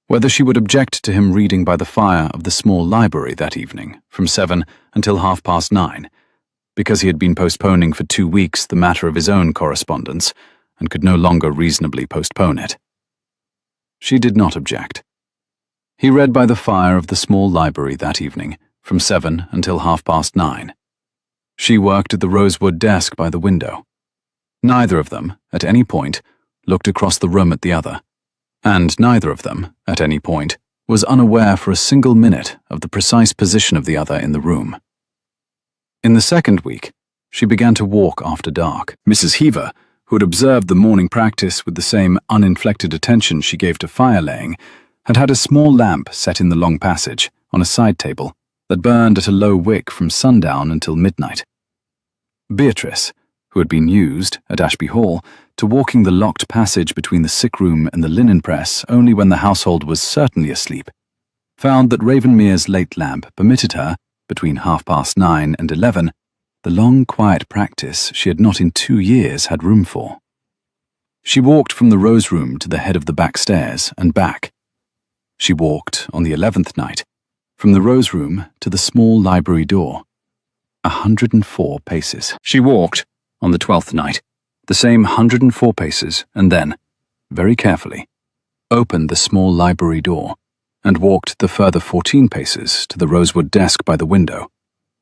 whether she would object to him reading by the fire of the small library that evening, from 7 until 9:30, because he had been postponing for 2 weeks the matter of his own correspondence, and could no longer reasonably postpone it. She did not object. He read by the fire of the small library that evening, from 7 until 9:30. She worked at the rosewood desk by the window. Neither of them, at any point, looked across the room at the other, and neither of them, at any point, was unaware for a single minute of the precise position of the other in the room. In the second week, she began to walk after dark. Mrs. Heaver, who had observed the morning practice with the same uninflected attention she gave to fire-laying, had had a small lamp set in the long passage, on a side table, that burned at a low wick from sundown until midnight. Beatrice, who had been used, at Ashby Hall, to walking the locked passage between the sick room and the linen press only when the household was certainly asleep, found that Ravenmere's late lamp permitted her, between 9:30 and 11, the long quiet practice she had not in 2 years had room for. She walked from the Rose Room to the head of the back stairs and back. She walked, on the 11th night, from the Rose Room to the small library door, 104 paces. She walked, on the 12th night, the same 104 paces, and then, very carefully, opened the small library door, and walked the further 14 paces to the rosewood desk by the window,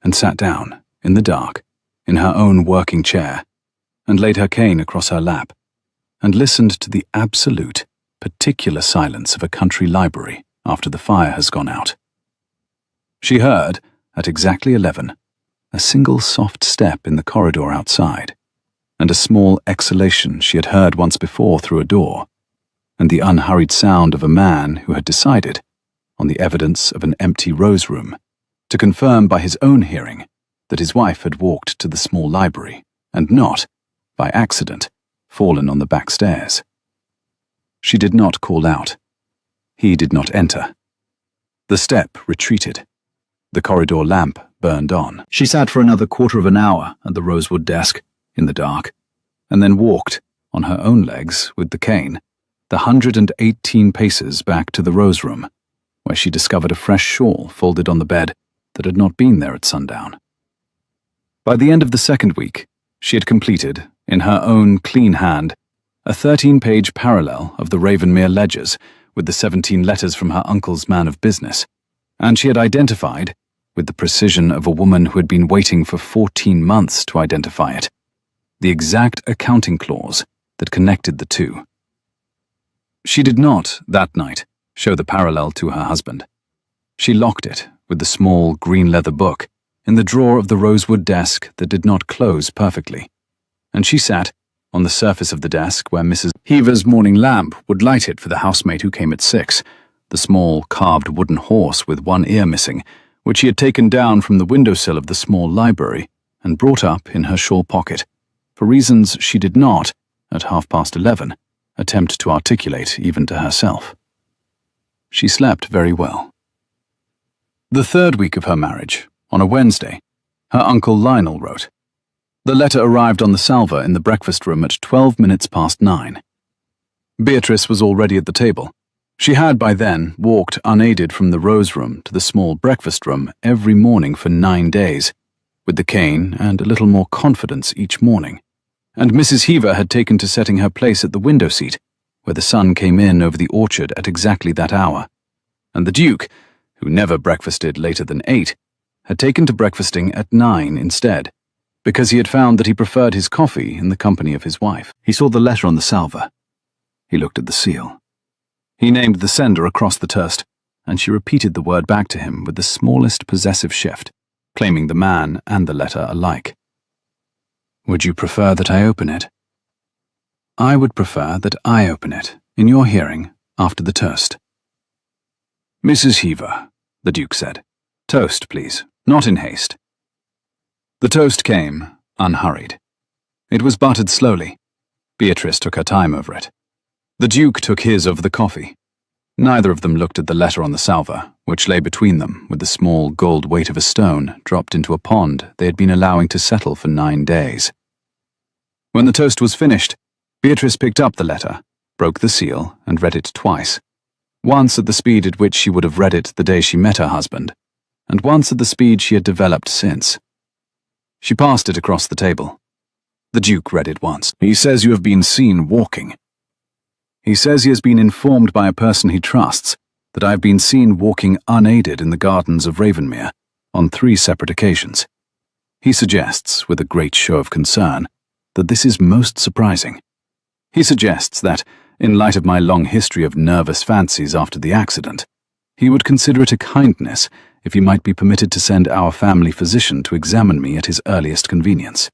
and sat down, in the dark, in her own working chair, and laid her cane across her lap, and listened to the absolute, particular silence of a country library after the fire has gone out. She heard, at exactly 11, a single soft step in the corridor outside, and a small exhalation she had heard once before through a door, and the unhurried sound of a man who had decided, on the evidence of an empty rose room, to confirm by his own hearing that his wife had walked to the small library and not, by accident, fallen on the back stairs. She did not call out. He did not enter. The step retreated. The corridor lamp burned on. She sat for another quarter of an hour at the rosewood desk, in the dark, and then walked, on her own legs with the cane, the 118 paces back to the rose room, where she discovered a fresh shawl folded on the bed that had not been there at sundown. By the end of the second week, she had completed, in her own clean hand, a 13-page parallel of the Ravenmere ledgers with the 17 letters from her uncle's man of business, and she had identified, with the precision of a woman who had been waiting for 14 months to identify it, the exact accounting clause that connected the two. She did not, that night, show the parallel to her husband. She locked it, with the small green leather book, in the drawer of the rosewood desk that did not close perfectly, and she sat on the surface of the desk where Mrs. Heaver's morning lamp would light it for the housemaid who came at 6, the small carved wooden horse with one ear missing, which she had taken down from the windowsill of the small library and brought up in her shawl pocket, for reasons she did not, at 11:30, attempt to articulate even to herself. She slept very well. The third week of her marriage, on a Wednesday, her uncle Lionel wrote. The letter arrived on the salver in the breakfast room at 12 minutes past 9. Beatrice was already at the table. She had by then walked unaided from the rose room to the small breakfast room every morning for 9 days, with the cane and a little more confidence each morning, and Mrs. Heaver had taken to setting her place at the window seat, where the sun came in over the orchard at exactly that hour, and the Duke, who never breakfasted later than 8, had taken to breakfasting at 9 instead, because he had found that he preferred his coffee in the company of his wife. He saw the letter on the salver. He looked at the seal. He named the sender across the toast, and she repeated the word back to him with the smallest possessive shift, claiming the man and the letter alike. Would you prefer that I open it? I would prefer that I open it, in your hearing, after the toast. Mrs. Heaver, the Duke said. Toast, please, not in haste. The toast came, unhurried. It was buttered slowly. Beatrice took her time over it. The Duke took his over the coffee. Neither of them looked at the letter on the salver, which lay between them with the small gold weight of a stone dropped into a pond they had been allowing to settle for 9 days. When the toast was finished, Beatrice picked up the letter, broke the seal, and read it twice. Once at the speed at which she would have read it the day she met her husband, and once at the speed she had developed since. She passed it across the table. The Duke read it once. He says you have been seen walking. He says he has been informed by a person he trusts that I have been seen walking unaided in the gardens of Ravenmere on 3 separate occasions. He suggests, with a great show of concern, that this is most surprising. He suggests that, in light of my long history of nervous fancies after the accident, he would consider it a kindness if he might be permitted to send our family physician to examine me at his earliest convenience.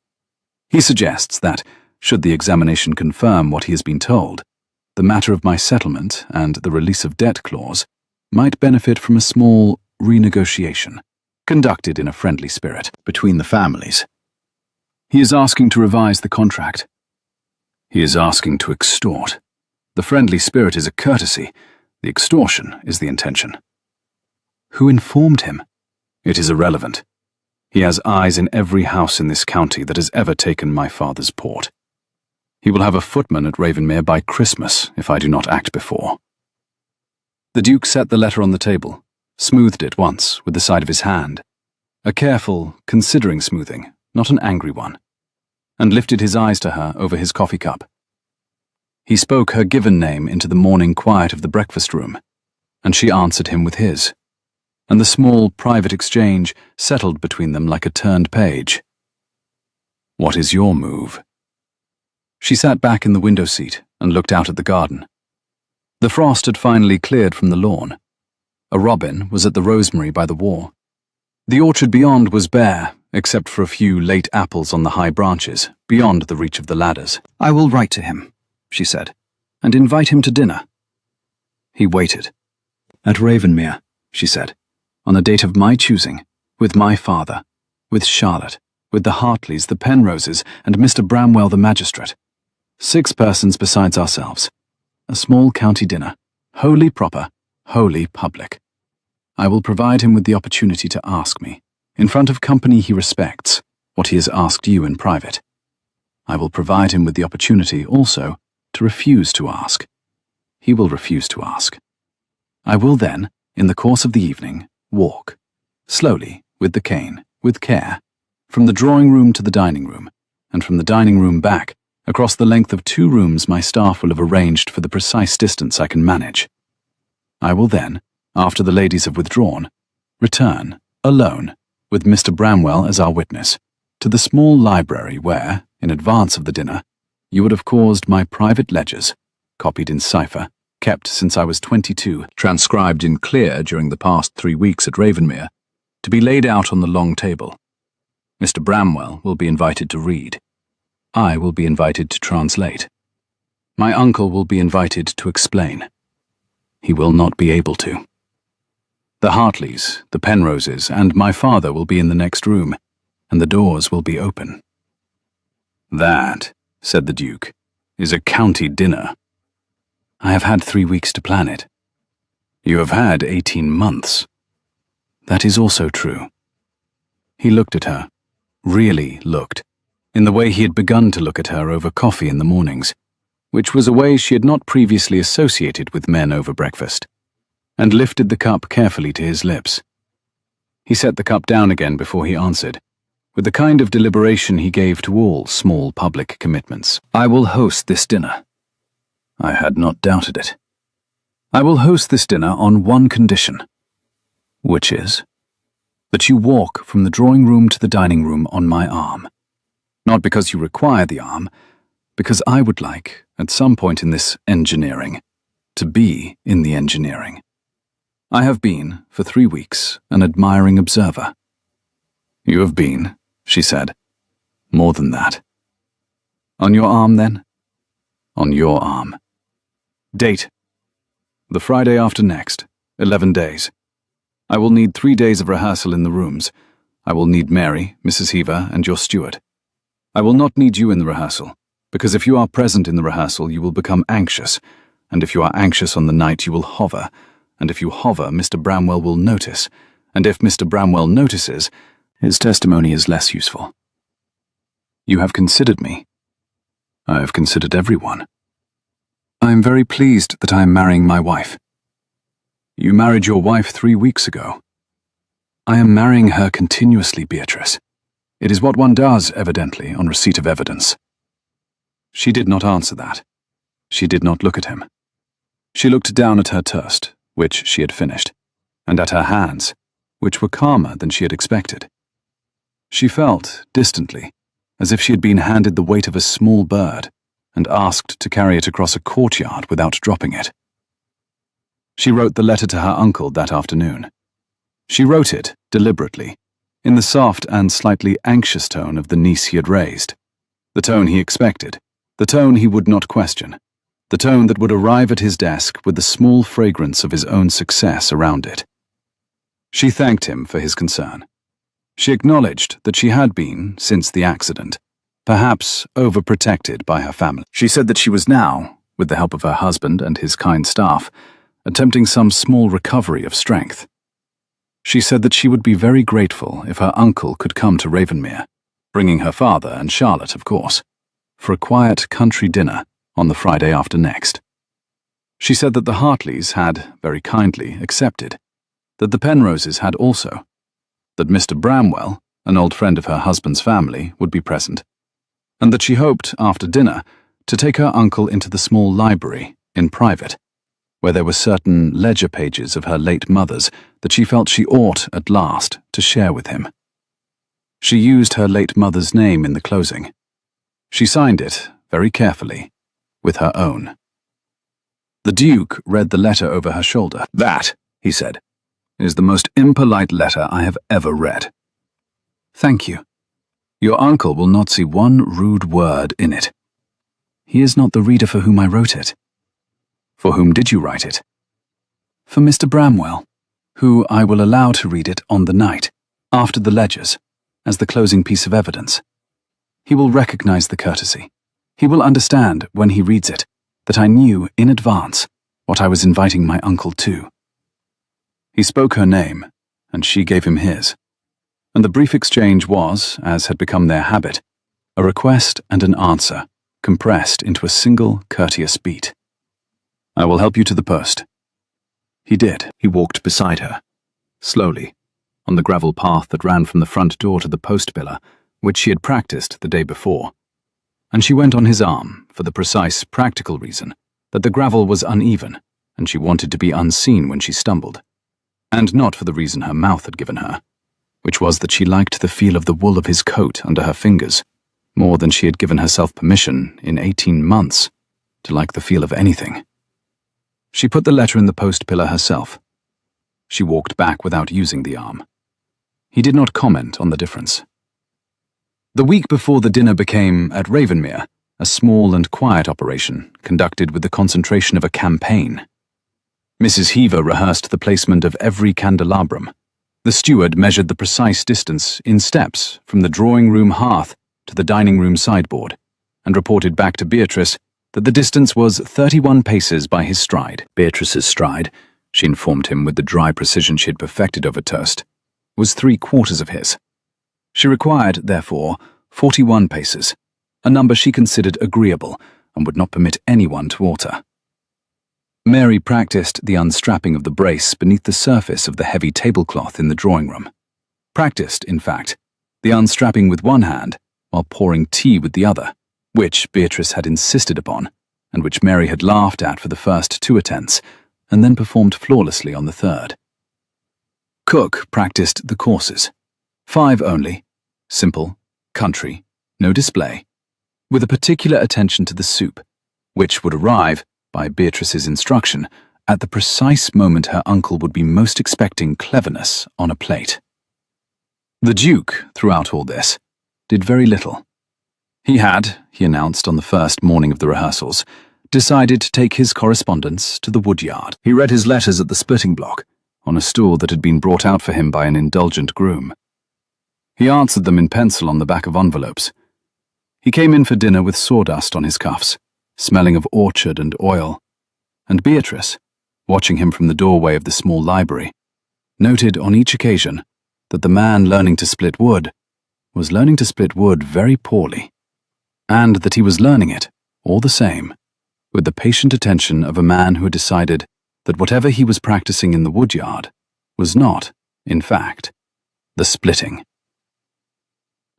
He suggests that, should the examination confirm what he has been told, the matter of my settlement and the release of debt clause might benefit from a small renegotiation, conducted in a friendly spirit, between the families. He is asking to revise the contract. He is asking to extort. The friendly spirit is a courtesy. The extortion is the intention. Who informed him? It is irrelevant. He has eyes in every house in this county that has ever taken my father's port. He will have a footman at Ravenmere by Christmas if I do not act before. The Duke set the letter on the table, smoothed it once with the side of his hand, a careful, considering smoothing, not an angry one, and lifted his eyes to her over his coffee cup. He spoke her given name into the morning quiet of the breakfast room, and she answered him with his, and the small private exchange settled between them like a turned page. What is your move? She sat back in the window seat and looked out at the garden. The frost had finally cleared from the lawn. A robin was at the rosemary by the wall. The orchard beyond was bare, except for a few late apples on the high branches, beyond the reach of the ladders. "I will write to him," she said, "and invite him to dinner." He waited. "At Ravenmere," she said, "on a date of my choosing, with my father, with Charlotte, with the Hartleys, the Penroses, and Mr. Bramwell the magistrate. 6 persons besides ourselves. A small county dinner, wholly proper, wholly public. I will provide him with the opportunity to ask me, in front of company he respects, what he has asked you in private. I will provide him with the opportunity, also, to refuse to ask. He will refuse to ask. I will then, in the course of the evening, walk, slowly, with the cane, with care, from the drawing-room to the dining-room, and from the dining-room back, across the length of 2 rooms my staff will have arranged for the precise distance I can manage. I will then, after the ladies have withdrawn, return, alone, with Mr. Bramwell as our witness, to the small library where, in advance of the dinner, you would have caused my private ledgers, copied in cipher, kept since I was 22, transcribed in clear during the past 3 weeks at Ravenmere, to be laid out on the long table. Mr. Bramwell will be invited to read. I will be invited to translate. My uncle will be invited to explain. He will not be able to. The Hartleys, the Penroses, and my father will be in the next room, and the doors will be open." "That," said the Duke, "is a county dinner." "I have had 3 weeks to plan it." "You have had 18 months. "That is also true." He looked at her, really looked, in the way he had begun to look at her over coffee in the mornings, which was a way she had not previously associated with men over breakfast, and lifted the cup carefully to his lips. He set the cup down again before he answered, with the kind of deliberation he gave to all small public commitments. "I will host this dinner." I had not doubted it. "I will host this dinner on one condition." "Which is?" "That you walk from the drawing-room to the dining-room on my arm. Not because you require the arm, because I would like, at some point in this engineering, to be in the engineering. I have been, for 3 weeks, an admiring observer." "You have been," she said. "More than that." "On your arm, then?" "On your arm." "Date: the Friday after next, 11 days. I will need 3 days of rehearsal in the rooms. I will need Mary, Mrs. Heaver, and your steward. I will not need you in the rehearsal, because if you are present in the rehearsal you will become anxious, and if you are anxious on the night you will hover, and if you hover Mr. Bramwell will notice, and if Mr. Bramwell notices, his testimony is less useful. You have considered me. I have considered everyone. I am very pleased that I am marrying my wife." "You married your wife 3 weeks ago." "I am marrying her continuously, Beatrice. It is what one does, evidently, on receipt of evidence." She did not answer that. She did not look at him. She looked down at her toast, which she had finished, and at her hands, which were calmer than she had expected. She felt, distantly, as if she had been handed the weight of a small bird and asked to carry it across a courtyard without dropping it. She wrote the letter to her uncle that afternoon. She wrote it, deliberately, in the soft and slightly anxious tone of the niece he had raised, the tone he expected, the tone he would not question, the tone that would arrive at his desk with the small fragrance of his own success around it. She thanked him for his concern. She acknowledged that she had been, since the accident, perhaps overprotected by her family. She said that she was now, with the help of her husband and his kind staff, attempting some small recovery of strength. She said that she would be very grateful if her uncle could come to Ravenmere, bringing her father and Charlotte, of course, for a quiet country dinner on the Friday after next. She said that the Hartleys had, very kindly, accepted, that the Penroses had also, that Mr. Bramwell, an old friend of her husband's family, would be present, and that she hoped, after dinner, to take her uncle into the small library, in private, where there were certain ledger pages of her late mother's that she felt she ought, at last, to share with him. She used her late mother's name in the closing. She signed it, very carefully, with her own. The Duke read the letter over her shoulder. "That," he said, is the most impolite letter I have ever read. Thank you. Your uncle will not see one rude word in it. He is not the reader for whom I wrote it. For whom did you write it? For Mr. Bramwell, who I will allow to read it on the night, after the ledgers, as the closing piece of evidence. He will recognize the courtesy. He will understand, when he reads it, that I knew in advance what I was inviting my uncle to. He spoke her name, and she gave him his, and the brief exchange was, as had become their habit, a request and an answer, compressed into a single courteous beat. I will help you to the post. He did. He walked beside her, slowly, on the gravel path that ran from the front door to the post pillar, which she had practiced the day before, and she went on his arm for the precise practical reason that the gravel was uneven and she wanted to be unseen when she stumbled, and not for the reason her mouth had given her, which was that she liked the feel of the wool of his coat under her fingers more than she had given herself permission in 18 months to like the feel of anything. She put the letter in the post pillar herself. She walked back without using the arm. He did not comment on the difference. The week before the dinner became, at Ravenmere, a small and quiet operation conducted with the concentration of a campaign. Mrs. Heaver rehearsed the placement of every candelabrum. The steward measured the precise distance in steps from the drawing-room hearth to the dining-room sideboard, and reported back to Beatrice that the distance was 31 paces by his stride. Beatrice's stride, she informed him with the dry precision she had perfected over toast, was 3/4 of his. She required, therefore, 41 paces, a number she considered agreeable and would not permit anyone to alter. Mary practiced the unstrapping of the brace beneath the surface of the heavy tablecloth in the drawing-room. Practiced, in fact, the unstrapping with one hand while pouring tea with the other, which Beatrice had insisted upon, and which Mary had laughed at for the first 2 attempts, and then performed flawlessly on the third. Cook practiced the courses. 5 only, simple, country, no display, with a particular attention to the soup, which would arrive, by Beatrice's instruction, at the precise moment her uncle would be most expecting cleverness on a plate. The Duke, throughout all this, did very little. He had, he announced on the first morning of the rehearsals, decided to take his correspondence to the woodyard. He read his letters at the splitting block, on a stool that had been brought out for him by an indulgent groom. He answered them in pencil on the back of envelopes. He came in for dinner with sawdust on his cuffs, smelling of orchard and oil, and Beatrice, watching him from the doorway of the small library, noted on each occasion that the man learning to split wood was learning to split wood very poorly, and that he was learning it, all the same, with the patient attention of a man who had decided that whatever he was practicing in the woodyard was not, in fact, the splitting.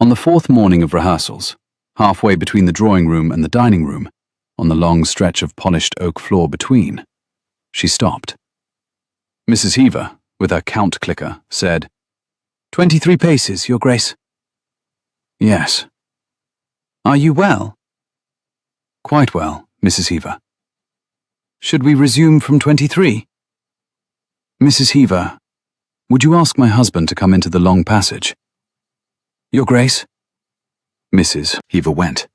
On the 4th morning of rehearsals, halfway between the drawing-room and the dining-room, on the long stretch of polished oak floor between, she stopped. Mrs. Heaver, with her count clicker, said, 23 paces, Your Grace. Yes. Are you well? Quite well, Mrs. Heaver. Should we resume from 23? Mrs. Heaver, would you ask my husband to come into the long passage? Your Grace. Mrs. Heaver went.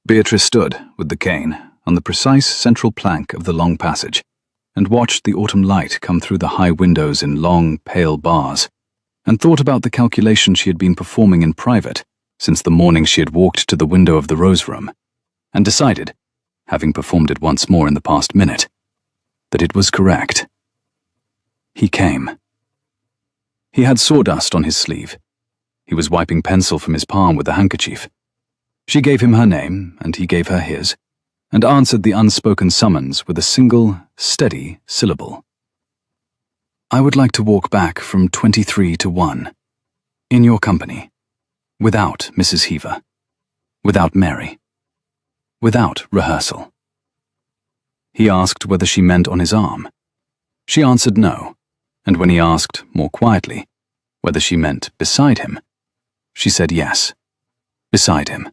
Beatrice stood, with the cane, on the precise central plank of the long passage, and watched the autumn light come through the high windows in long, pale bars, and thought about the calculation she had been performing in private since the morning she had walked to the window of the rose room, and decided, having performed it once more in the past minute, that it was correct. He came. He had sawdust on his sleeve. He was wiping pencil from his palm with a handkerchief. She gave him her name, and he gave her his, and answered the unspoken summons with a single, steady syllable. I would like to walk back from 23 to 1, in your company, without Mrs. Heaver, without Mary, without rehearsal. He asked whether she meant on his arm. She answered no, and when he asked, more quietly, whether she meant beside him, she said yes, beside him.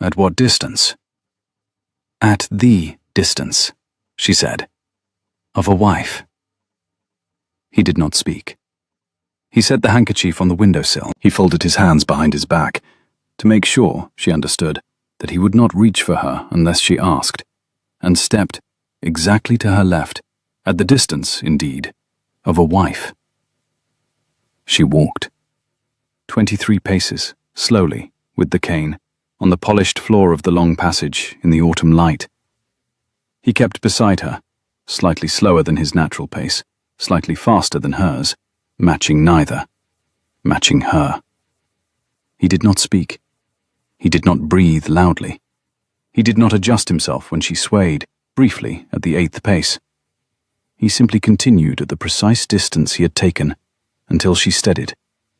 At what distance? At the distance, she said, of a wife. He did not speak. He set the handkerchief on the windowsill. He folded his hands behind his back, to make sure she understood that he would not reach for her unless she asked, and stepped exactly to her left, at the distance, indeed, of a wife. She walked 23 paces, slowly, with the cane, on the polished floor of the long passage in the autumn light. He kept beside her, slightly slower than his natural pace, slightly faster than hers, matching neither, matching her. He did not speak. He did not breathe loudly. He did not adjust himself when she swayed, briefly, at the 8th pace. He simply continued at the precise distance he had taken, until she steadied,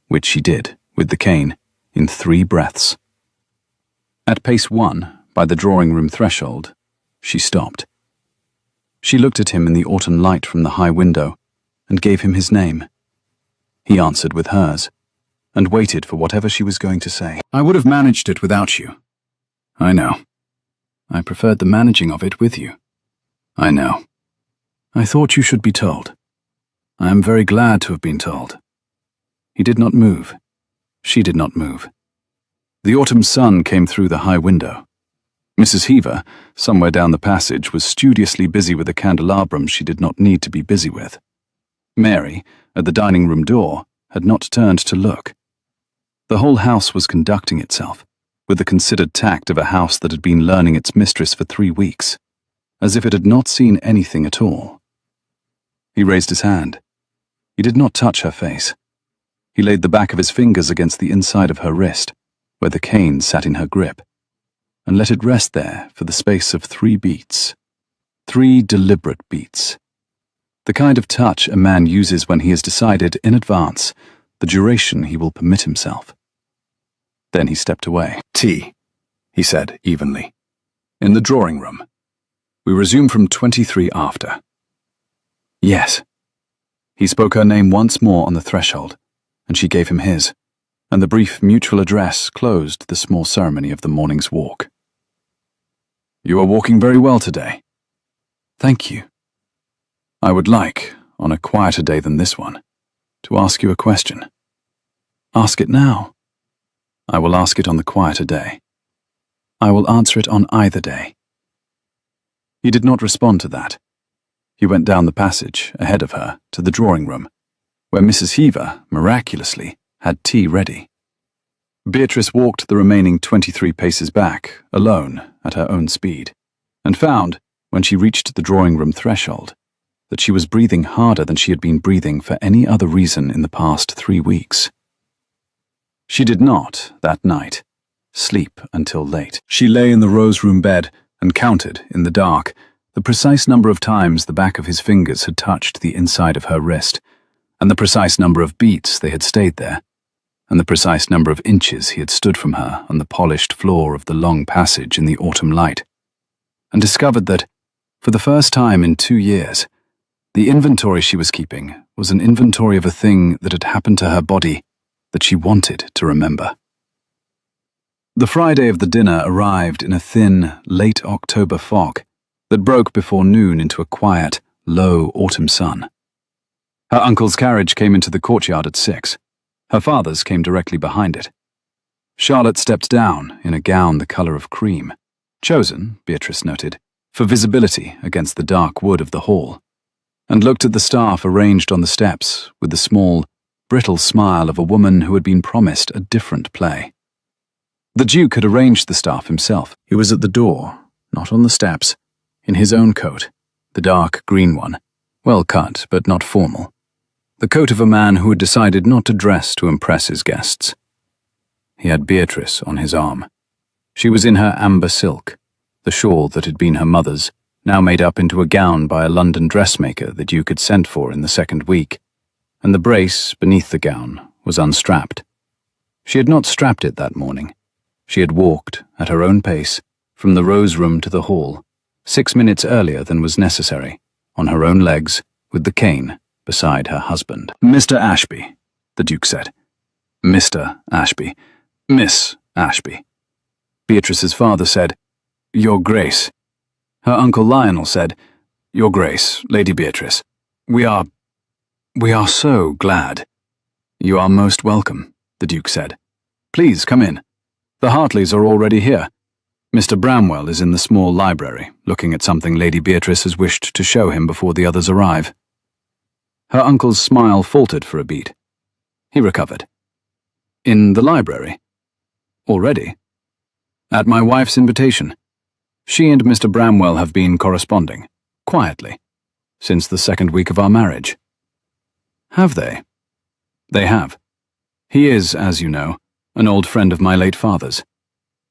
which she did, with the cane, in 3 breaths. At pace 1, by the drawing-room threshold, she stopped. She looked at him in the autumn light from the high window, and gave him his name. He answered with hers, and waited for whatever she was going to say. I would have managed it without you. I know. I preferred the managing of it with you. I know. I thought you should be told. I am very glad to have been told. He did not move. She did not move. The autumn sun came through the high window. Mrs. Heaver, somewhere down the passage, was studiously busy with a candelabrum she did not need to be busy with. Mary, at the dining-room door, had not turned to look. The whole house was conducting itself, with the considered tact of a house that had been learning its mistress for 3 weeks, as if it had not seen anything at all. He raised his hand. He did not touch her face. He laid the back of his fingers against the inside of her wrist, where the cane sat in her grip, and let it rest there for the space of 3 beats. 3 deliberate beats. The kind of touch a man uses when he has decided in advance the duration he will permit himself. Then he stepped away. Tea, he said evenly. In the drawing room. We resume from 23 after. Yes. He spoke her name once more on the threshold, and she gave him his, and the brief mutual address closed the small ceremony of the morning's walk. You are walking very well today. Thank you. I would like, on a quieter day than this one, to ask you a question. Ask it now. I will ask it on the quieter day. I will answer it on either day. He did not respond to that. He went down the passage, ahead of her, to the drawing-room, where Mrs. Heaver, miraculously, had tea ready. Beatrice walked the remaining 23 paces back, alone, at her own speed, and found, when she reached the drawing-room threshold, that she was breathing harder than she had been breathing for any other reason in the past 3 weeks. She did not, that night, sleep until late. She lay in the rose-room bed and counted, in the dark, the precise number of times the back of his fingers had touched the inside of her wrist, and the precise number of beats they had stayed there, and the precise number of inches he had stood from her on the polished floor of the long passage in the autumn light, and discovered that, for the first time in 2 years, the inventory she was keeping was an inventory of a thing that had happened to her body that she wanted to remember. The Friday of the dinner arrived in a thin, late October fog that broke before noon into a quiet, low autumn sun. Her uncle's carriage came into the courtyard at 6. Her father's came directly behind it. Charlotte stepped down in a gown the colour of cream, chosen, Beatrice noted, for visibility against the dark wood of the hall, and looked at the staff arranged on the steps with the small, brittle smile of a woman who had been promised a different play. The Duke had arranged the staff himself. He was at the door, not on the steps, in his own coat, the dark green one, well cut but not formal, the coat of a man who had decided not to dress to impress his guests. He had Beatrice on his arm. She was in her amber silk, the shawl that had been her mother's, now made up into a gown by a London dressmaker the Duke had sent for in the 2nd week, and the brace beneath the gown was unstrapped. She had not strapped it that morning. She had walked, at her own pace, from the rose room to the hall, 6 minutes earlier than was necessary, on her own legs, with the cane, beside her husband. Mr. Ashby, the Duke said. Mr. Ashby. Miss Ashby. Beatrice's father said, Your Grace. Her uncle Lionel said, Your Grace, Lady Beatrice. We are... "We are so glad." "You are most welcome," the Duke said. "Please come in. The Hartleys are already here. Mr. Bramwell is in the small library, looking at something Lady Beatrice has wished to show him before the others arrive." Her uncle's smile faltered for a beat. He recovered. "In the library? Already?" "At my wife's invitation. She and Mr. Bramwell have been corresponding, quietly, since the second week of our marriage." "Have they?" "They have. He is, as you know, an old friend of my late father's.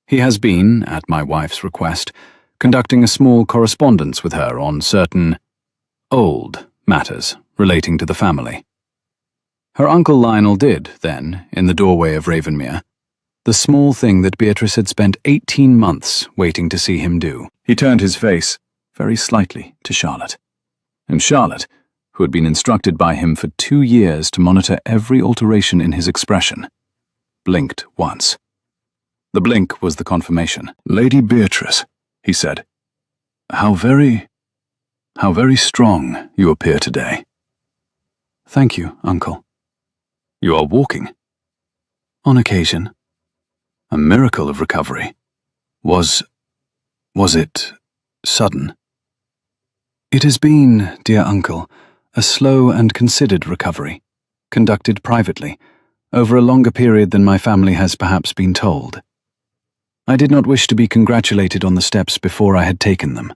He has been, at my wife's request, conducting a small correspondence with her on certain old matters relating to the family." Her uncle Lionel did, then, in the doorway of Ravenmere, the small thing that Beatrice had spent 18 months waiting to see him do. He turned his face, very slightly, to Charlotte. And Charlotte, who had been instructed by him for 2 years to monitor every alteration in his expression, blinked once. The blink was the confirmation. "Lady Beatrice," he said, how very strong you appear today." "Thank you, Uncle." "You are walking." "On occasion." "A miracle of recovery. Was it sudden?" "It has been, dear Uncle, a slow and considered recovery, conducted privately, over a longer period than my family has perhaps been told. I did not wish to be congratulated on the steps before I had taken them.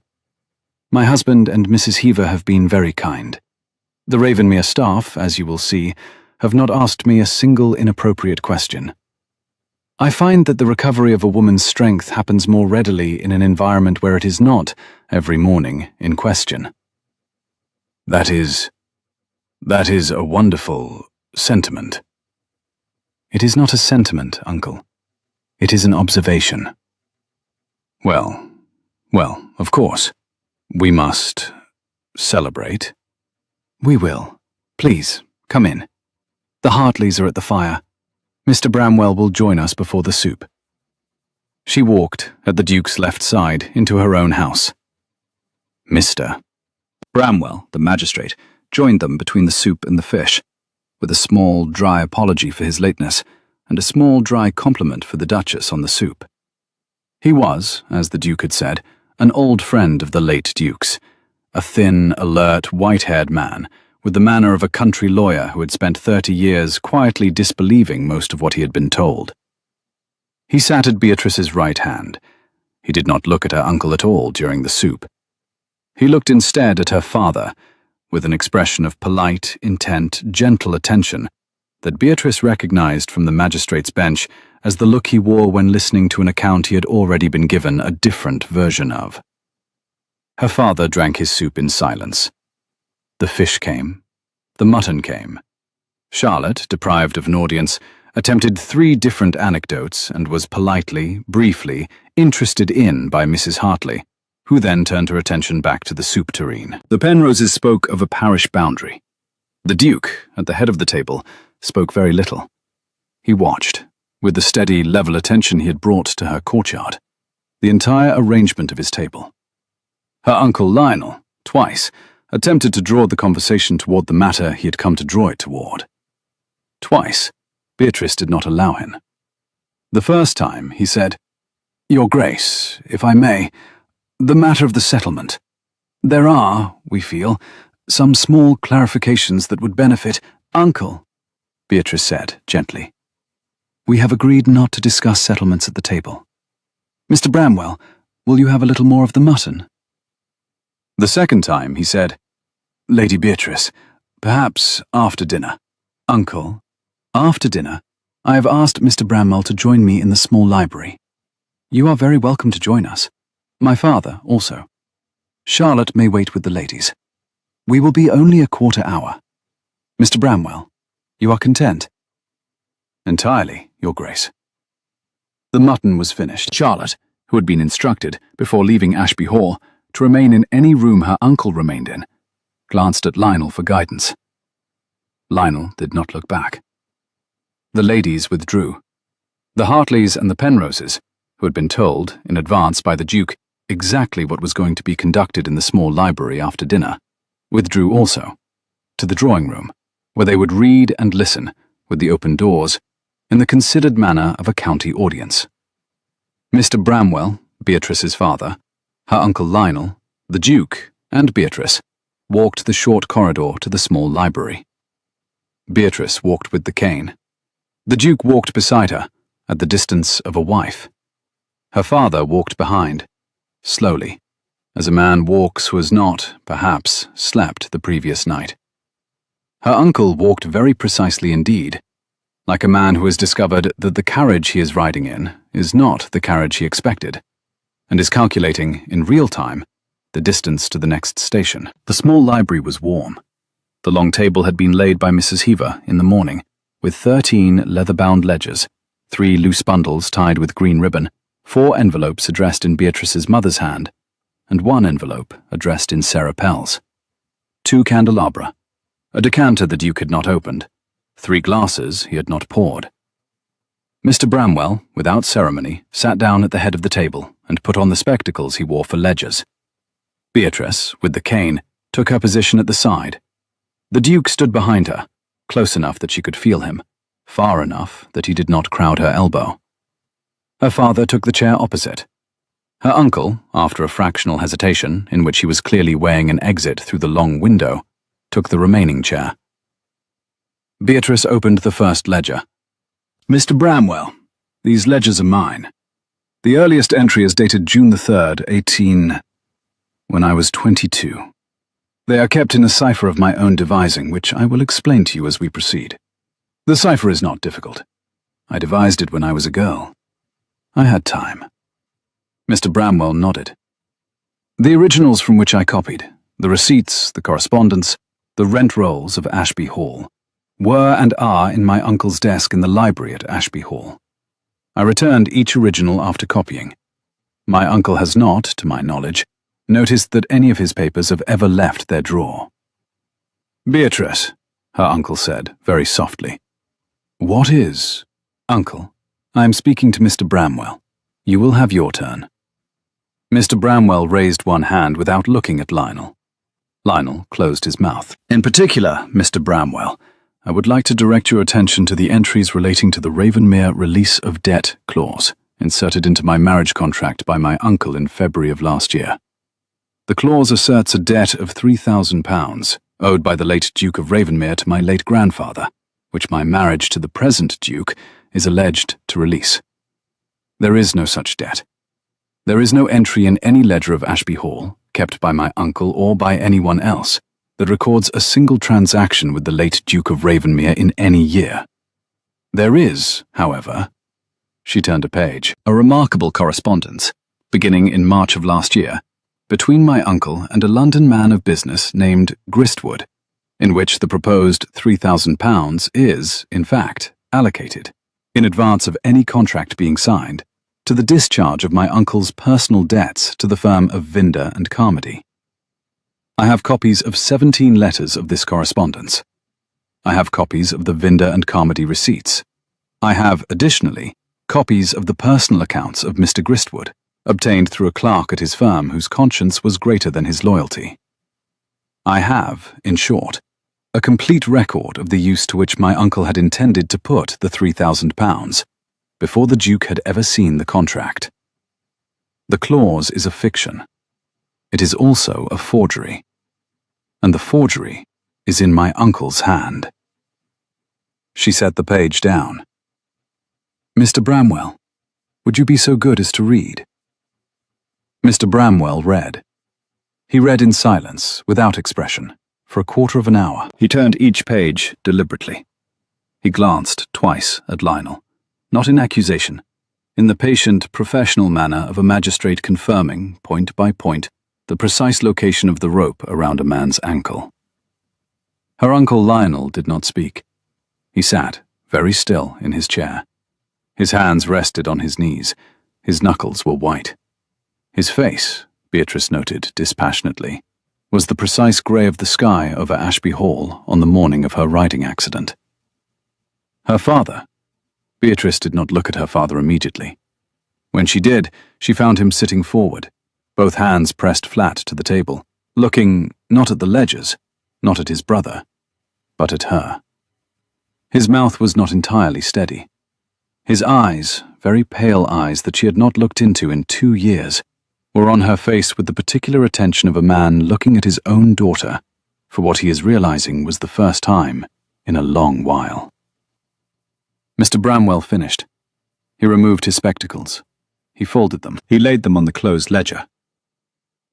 My husband and Mrs. Heaver have been very kind. The Ravenmere staff, as you will see, have not asked me a single inappropriate question. I find that the recovery of a woman's strength happens more readily in an environment where it is not, every morning, in question." That is a wonderful sentiment." "It is not a sentiment, Uncle. It is an observation." Well, of course. We must celebrate." "We will. Please, come in. The Hartleys are at the fire. Mr. Bramwell will join us before the soup." She walked, at the Duke's left side, into her own house. Mr. Bramwell, the magistrate, joined them between the soup and the fish, with a small, dry apology for his lateness, and a small, dry compliment for the Duchess on the soup. He was, as the Duke had said, an old friend of the late Duke's, a thin, alert, white-haired man, with the manner of a country lawyer who had spent 30 years quietly disbelieving most of what he had been told. He sat at Beatrice's right hand. He did not look at her uncle at all during the soup. He looked instead at her father, with an expression of polite, intent, gentle attention that Beatrice recognized from the magistrate's bench as the look he wore when listening to an account he had already been given a different version of. Her father drank his soup in silence. The fish came. The mutton came. Charlotte, deprived of an audience, attempted 3 different anecdotes and was politely, briefly, interested in by Mrs. Hartley, who then turned her attention back to the soup tureen. The Penroses spoke of a parish boundary. The Duke, at the head of the table, spoke very little. He watched, with the steady, level attention he had brought to her courtyard, the entire arrangement of his table. Her uncle Lionel, twice, attempted to draw the conversation toward the matter he had come to draw it toward. Twice, Beatrice did not allow him. The first time, he said, "Your Grace, if I may, the matter of the settlement. There are, we feel, some small clarifications that would benefit—" "Uncle," Beatrice said, gently, "we have agreed not to discuss settlements at the table. Mr. Bramwell, will you have a little more of the mutton?" The second time, he said, "Lady Beatrice, perhaps after dinner." "Uncle, after dinner, I have asked Mr. Bramwell to join me in the small library. You are very welcome to join us. My father, also. Charlotte may wait with the ladies. We will be only a quarter hour. Mr. Bramwell, you are content?" "Entirely, Your Grace." The mutton was finished. Charlotte, who had been instructed, before leaving Ashby Hall, to remain in any room her uncle remained in, glanced at Lionel for guidance. Lionel did not look back. The ladies withdrew. The Hartleys and the Penroses, who had been told, in advance by the Duke, exactly what was going to be conducted in the small library after dinner, withdrew also, to the drawing-room, where they would read and listen, with the open doors, in the considered manner of a county audience. Mr. Bramwell, Beatrice's father, her uncle Lionel, the Duke, and Beatrice walked the short corridor to the small library. Beatrice walked with the cane. The Duke walked beside her, at the distance of a wife. Her father walked behind, slowly, as a man walks who has not, perhaps, slept the previous night. Her uncle walked very precisely indeed, like a man who has discovered that the carriage he is riding in is not the carriage he expected, and is calculating, in real time, the distance to the next station. The small library was warm. The long table had been laid by Mrs. Heaver in the morning, with 13 leather-bound ledgers, 3 loose bundles tied with green ribbon, 4 envelopes addressed in Beatrice's mother's hand, and 1 envelope addressed in Sarah Pell's. 2 candelabra, a decanter the Duke had not opened, 3 glasses he had not poured. Mr. Bramwell, without ceremony, sat down at the head of the table and put on the spectacles he wore for ledgers. Beatrice, with the cane, took her position at the side. The Duke stood behind her, close enough that she could feel him, far enough that he did not crowd her elbow. Her father took the chair opposite. Her uncle, after a fractional hesitation, in which he was clearly weighing an exit through the long window, took the remaining chair. Beatrice opened the first ledger. Mr. Bramwell, these ledgers are mine. The earliest entry is dated June the 3rd, when I was 22. They are kept in a cipher of my own devising, which I will explain to you as we proceed. The cipher is not difficult. I devised it when I was a girl. I had time. Mr. Bramwell nodded. The originals from which I copied, the receipts, the correspondence, the rent rolls of Ashby Hall, were and are in my uncle's desk in the library at Ashby Hall. I returned each original after copying. My uncle has not, to my knowledge, noticed that any of his papers have ever left their drawer. Beatrice, her uncle said, very softly. What is? Uncle, I am speaking to Mr. Bramwell. You will have your turn. Mr. Bramwell raised one hand without looking at Lionel. Lionel closed his mouth. In particular, Mr. Bramwell, I would like to direct your attention to the entries relating to the Ravenmere release of debt clause, inserted into my marriage contract by my uncle in February of last year. The clause asserts a debt of £3,000, owed by the late Duke of Ravenmere to my late grandfather, which my marriage to the present Duke is alleged to release. There is no such debt. There is no entry in any ledger of Ashby Hall, kept by my uncle or by anyone else, that records a single transaction with the late Duke of Ravenmere in any year. There is, however, she turned a page, a remarkable correspondence, beginning in March of last year, between my uncle and a London man of business named Gristwood, in which the proposed £3,000 is, in fact, allocated, in advance of any contract being signed, to the discharge of my uncle's personal debts to the firm of Vinder and Carmody. I have copies of 17 letters of this correspondence. I have copies of the Vinder and Carmody receipts. I have, additionally, copies of the personal accounts of Mr. Gristwood, obtained through a clerk at his firm whose conscience was greater than his loyalty. I have, in short, a complete record of the use to which my uncle had intended to put the £3,000, before the Duke had ever seen the contract. The clause is a fiction. It is also a forgery. And the forgery is in my uncle's hand. She set the page down. Mr. Bramwell, would you be so good as to read? Mr. Bramwell read. He read in silence, without expression, for a quarter of an hour. He turned each page deliberately. He glanced twice at Lionel, not in accusation, in the patient, professional manner of a magistrate confirming, point by point, the precise location of the rope around a man's ankle. Her uncle Lionel did not speak. He sat, very still, in his chair. His hands rested on his knees. His knuckles were white. His face, Beatrice noted dispassionately, was the precise grey of the sky over Ashby Hall on the morning of her riding accident. Her father. Beatrice did not look at her father immediately. When she did, she found him sitting forward, both hands pressed flat to the table, looking not at the ledgers, not at his brother, but at her. His mouth was not entirely steady. His eyes, very pale eyes that she had not looked into in 2 years, were on her face with the particular attention of a man looking at his own daughter for what he is realizing was the first time in a long while. Mr. Bramwell finished. He removed his spectacles. He folded them. He laid them on the closed ledger.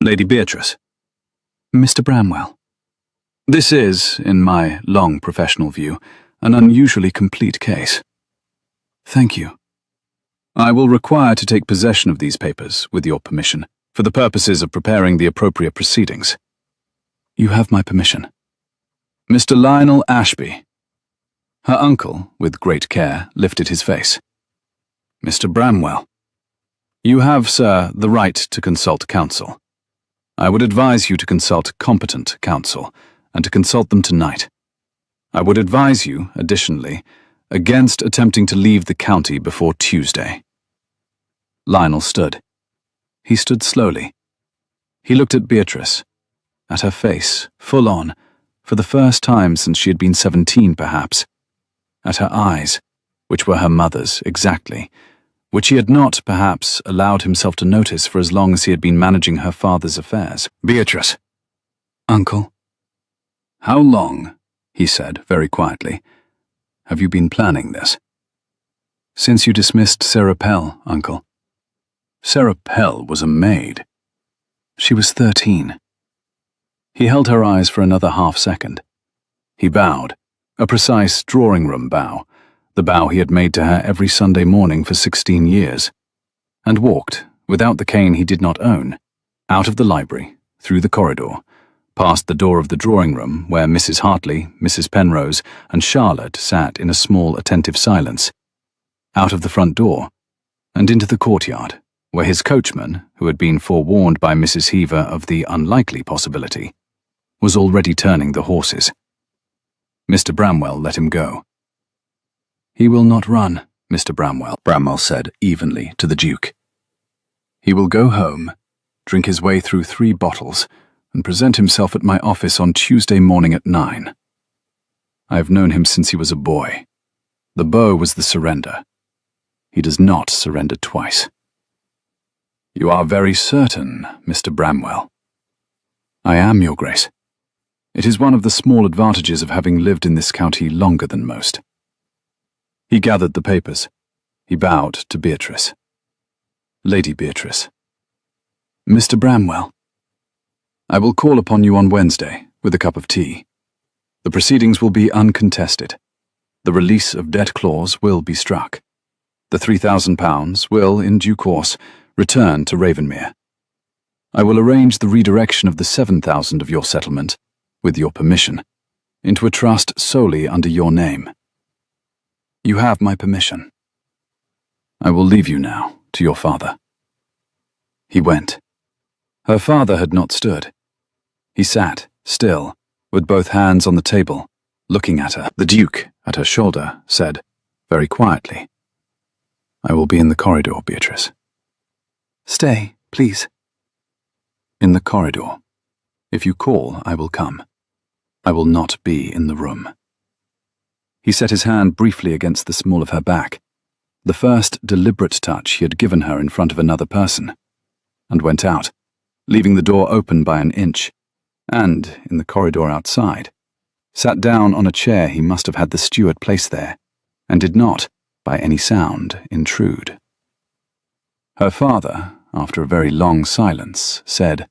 Lady Beatrice. Mr. Bramwell. This is, in my long professional view, an unusually complete case. Thank you. I will require to take possession of these papers, with your permission, for the purposes of preparing the appropriate proceedings. You have my permission. Mr. Lionel Ashby. Her uncle, with great care, lifted his face. Mr. Bramwell. You have, sir, the right to consult counsel. I would advise you to consult competent counsel, and to consult them tonight. I would advise you, additionally, against attempting to leave the county before Tuesday. Lionel stood. He stood slowly. He looked at Beatrice, at her face, full on, for the first time since she had been 17 perhaps, at her eyes, which were her mother's exactly, which he had not, perhaps, allowed himself to notice for as long as he had been managing her father's affairs. Beatrice. Uncle. How long, he said very quietly, have you been planning this? Since you dismissed Sarah Pell, Uncle. Sarah Pell was a maid. She was 13. He held her eyes for another half-second. He bowed, a precise drawing-room bow, the bow he had made to her every Sunday morning for 16 years, and walked, without the cane he did not own, out of the library, through the corridor, past the door of the drawing-room where Mrs. Hartley, Mrs. Penrose, and Charlotte sat in a small attentive silence, out of the front door, and into the courtyard, where his coachman, who had been forewarned by Mrs. Heaver of the unlikely possibility, was already turning the horses. Mr. Bramwell let him go. He will not run, Mr. Bramwell said evenly to the Duke. He will go home, drink his way through 3 bottles, and present himself at my office on Tuesday morning at 9. I have known him since he was a boy. The bow was the surrender. He does not surrender twice. You are very certain, Mr. Bramwell. I am, Your Grace. It is one of the small advantages of having lived in this county longer than most. He gathered the papers. He bowed to Beatrice. Lady Beatrice. Mr. Bramwell. I will call upon you on Wednesday with a cup of tea. The proceedings will be uncontested. The release of debt clause will be struck. The £3,000 will, in due course, return to Ravenmere. I will arrange the redirection of the £7,000 of your settlement, with your permission, into a trust solely under your name. You have my permission. I will leave you now to your father. He went. Her father had not stood. He sat, still, with both hands on the table, looking at her. The Duke, at her shoulder, said, very quietly, I will be in the corridor, Beatrice. Stay, please. In the corridor. If you call, I will come. I will not be in the room. He set his hand briefly against the small of her back, the first deliberate touch he had given her in front of another person, and went out, leaving the door open by an inch, and, in the corridor outside, sat down on a chair he must have had the steward place there, and did not, by any sound, intrude. Her father, after a very long silence, said.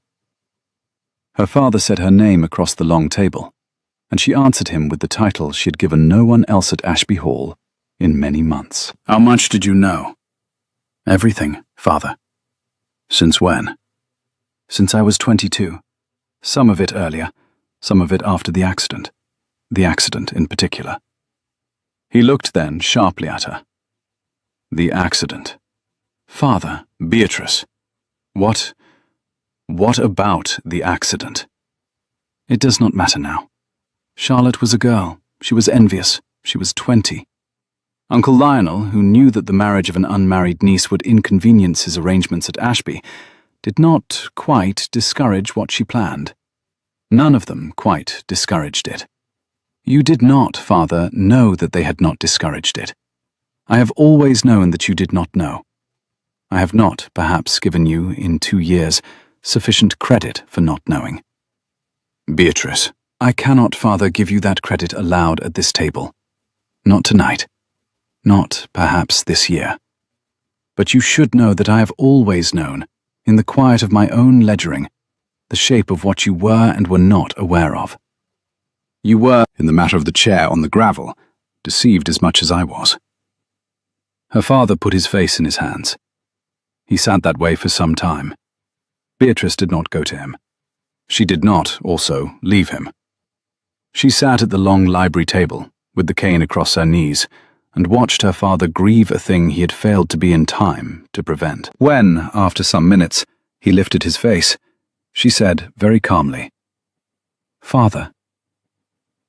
Her father said her name across the long table, and she answered him with the title she had given no one else at Ashby Hall in many months. How much did you know? Everything, father. Since when? Since I was 22. Some of it earlier, some of it after the accident. The accident in particular. He looked then sharply at her. The accident. Father, Beatrice. What about the accident? It does not matter now. Charlotte was a girl. She was envious. She was 20. Uncle Lionel, who knew that the marriage of an unmarried niece would inconvenience his arrangements at Ashby, did not quite discourage what she planned. None of them quite discouraged it. You did not, Father, know that they had not discouraged it. I have always known that you did not know. I have not, perhaps, given you, in 2 years, sufficient credit for not knowing. Beatrice, I cannot, Father, give you that credit aloud at this table. Not tonight. Not, perhaps, this year. But you should know that I have always known, in the quiet of my own ledgering, the shape of what you were and were not aware of. You were, in the matter of the chair on the gravel, deceived as much as I was. Her father put his face in his hands. He sat that way for some time. Beatrice did not go to him. She did not, also, leave him. She sat at the long library table, with the cane across her knees, and watched her father grieve a thing he had failed to be in time to prevent. When, after some minutes, he lifted his face, she said very calmly, "Father."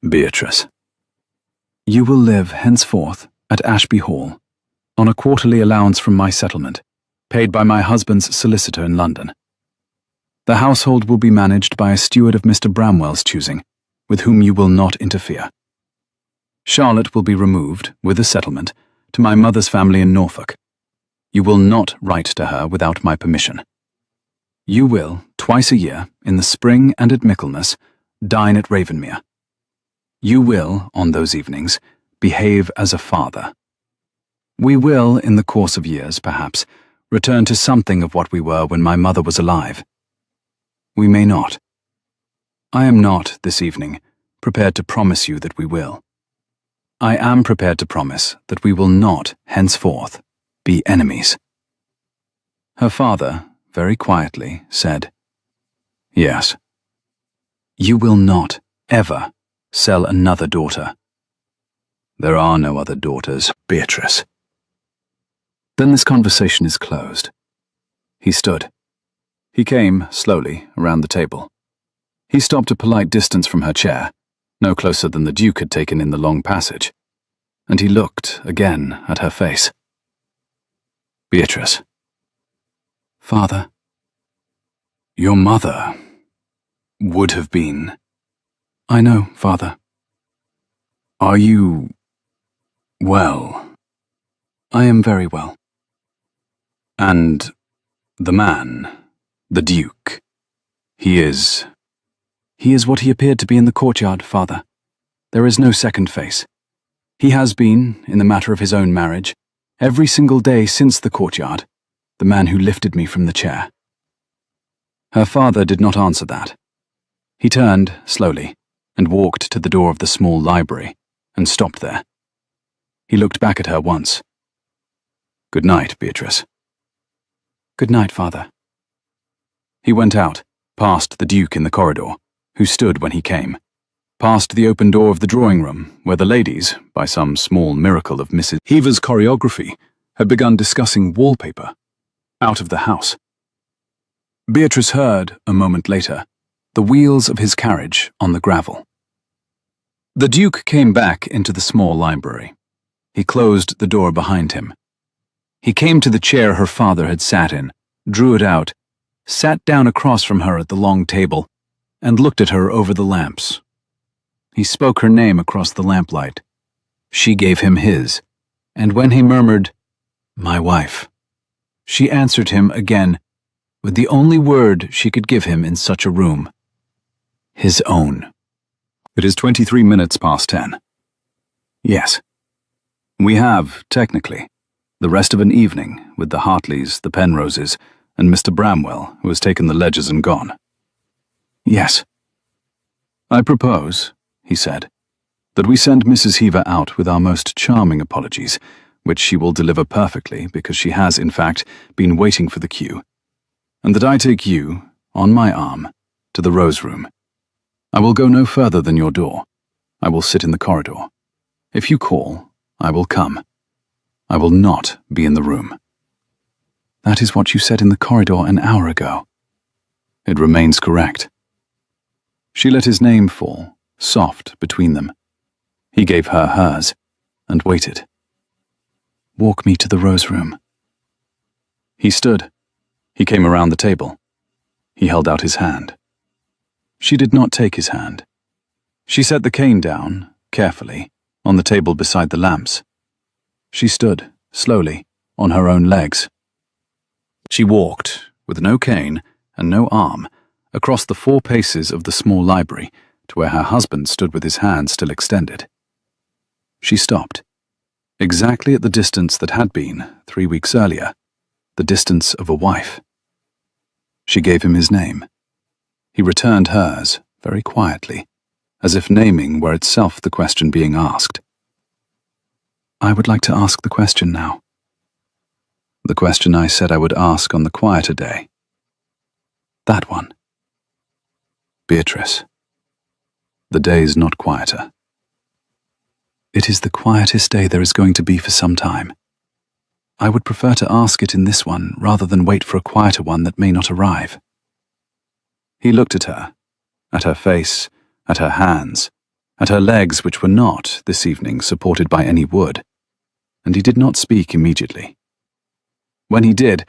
Beatrice. You will live henceforth at Ashby Hall, on a quarterly allowance from my settlement, paid by my husband's solicitor in London. The household will be managed by a steward of Mr. Bramwell's choosing, with whom you will not interfere. Charlotte will be removed, with the settlement, to my mother's family in Norfolk. You will not write to her without my permission. You will, twice a year, in the spring and at Michaelmas, dine at Ravenmere. You will, on those evenings, behave as a father. We will, in the course of years, perhaps, return to something of what we were when my mother was alive. We may not. I am not, this evening, prepared to promise you that we will. I am prepared to promise that we will not, henceforth, be enemies. Her father, very quietly, said, Yes. You will not, ever, sell another daughter. There are no other daughters, Beatrice. Then this conversation is closed. He stood. He came, slowly, around the table. He stopped a polite distance from her chair, no closer than the Duke had taken in the long passage, and he looked, again, at her face. Beatrice. Father. Your mother would have been. I know, Father. Are you well? I am very well. And the man, the Duke, he is what he appeared to be in the courtyard, Father. There is no second face. He has been, in the matter of his own marriage, every single day since the courtyard, the man who lifted me from the chair. Her father did not answer that. He turned, slowly, and walked to the door of the small library, and stopped there. He looked back at her once. Good night, Beatrice. Good night, Father. He went out, past the Duke in the corridor, who stood when he came, past the open door of the drawing-room, where the ladies, by some small miracle of Mrs. Heaver's choreography, had begun discussing wallpaper, out of the house. Beatrice heard, a moment later, the wheels of his carriage on the gravel. The Duke came back into the small library. He closed the door behind him. He came to the chair her father had sat in, drew it out, sat down across from her at the long table, and looked at her over the lamps. He spoke her name across the lamplight. She gave him his, and when he murmured, "My wife," she answered him again, with the only word she could give him in such a room. His own. It is 23 minutes past 10. Yes. We have, technically, the rest of an evening with the Hartleys, the Penroses, and Mr. Bramwell, who has taken the ledgers and gone. Yes. I propose, he said, that we send Mrs. Heaver out with our most charming apologies, which she will deliver perfectly because she has, in fact, been waiting for the cue, and that I take you, on my arm, to the Rose Room. I will go no further than your door. I will sit in the corridor. If you call, I will come. I will not be in the room. That is what you said in the corridor an hour ago. It remains correct. She let his name fall, soft, between them. He gave her hers, and waited. Walk me to the Rose Room. He stood. He came around the table. He held out his hand. She did not take his hand. She set the cane down, carefully, on the table beside the lamps. She stood, slowly, on her own legs. She walked, with no cane and no arm, across the 4 paces of the small library to where her husband stood with his hand still extended. She stopped, exactly at the distance that had been, 3 weeks earlier, the distance of a wife. She gave him his name. He returned hers, very quietly, as if naming were itself the question being asked. I would like to ask the question now. The question I said I would ask on the quieter day. That one. Beatrice. The day is not quieter. It is the quietest day there is going to be for some time. I would prefer to ask it in this one rather than wait for a quieter one that may not arrive. He looked at her face, at her hands, at her legs which were not, this evening, supported by any wood, and he did not speak immediately. When he did,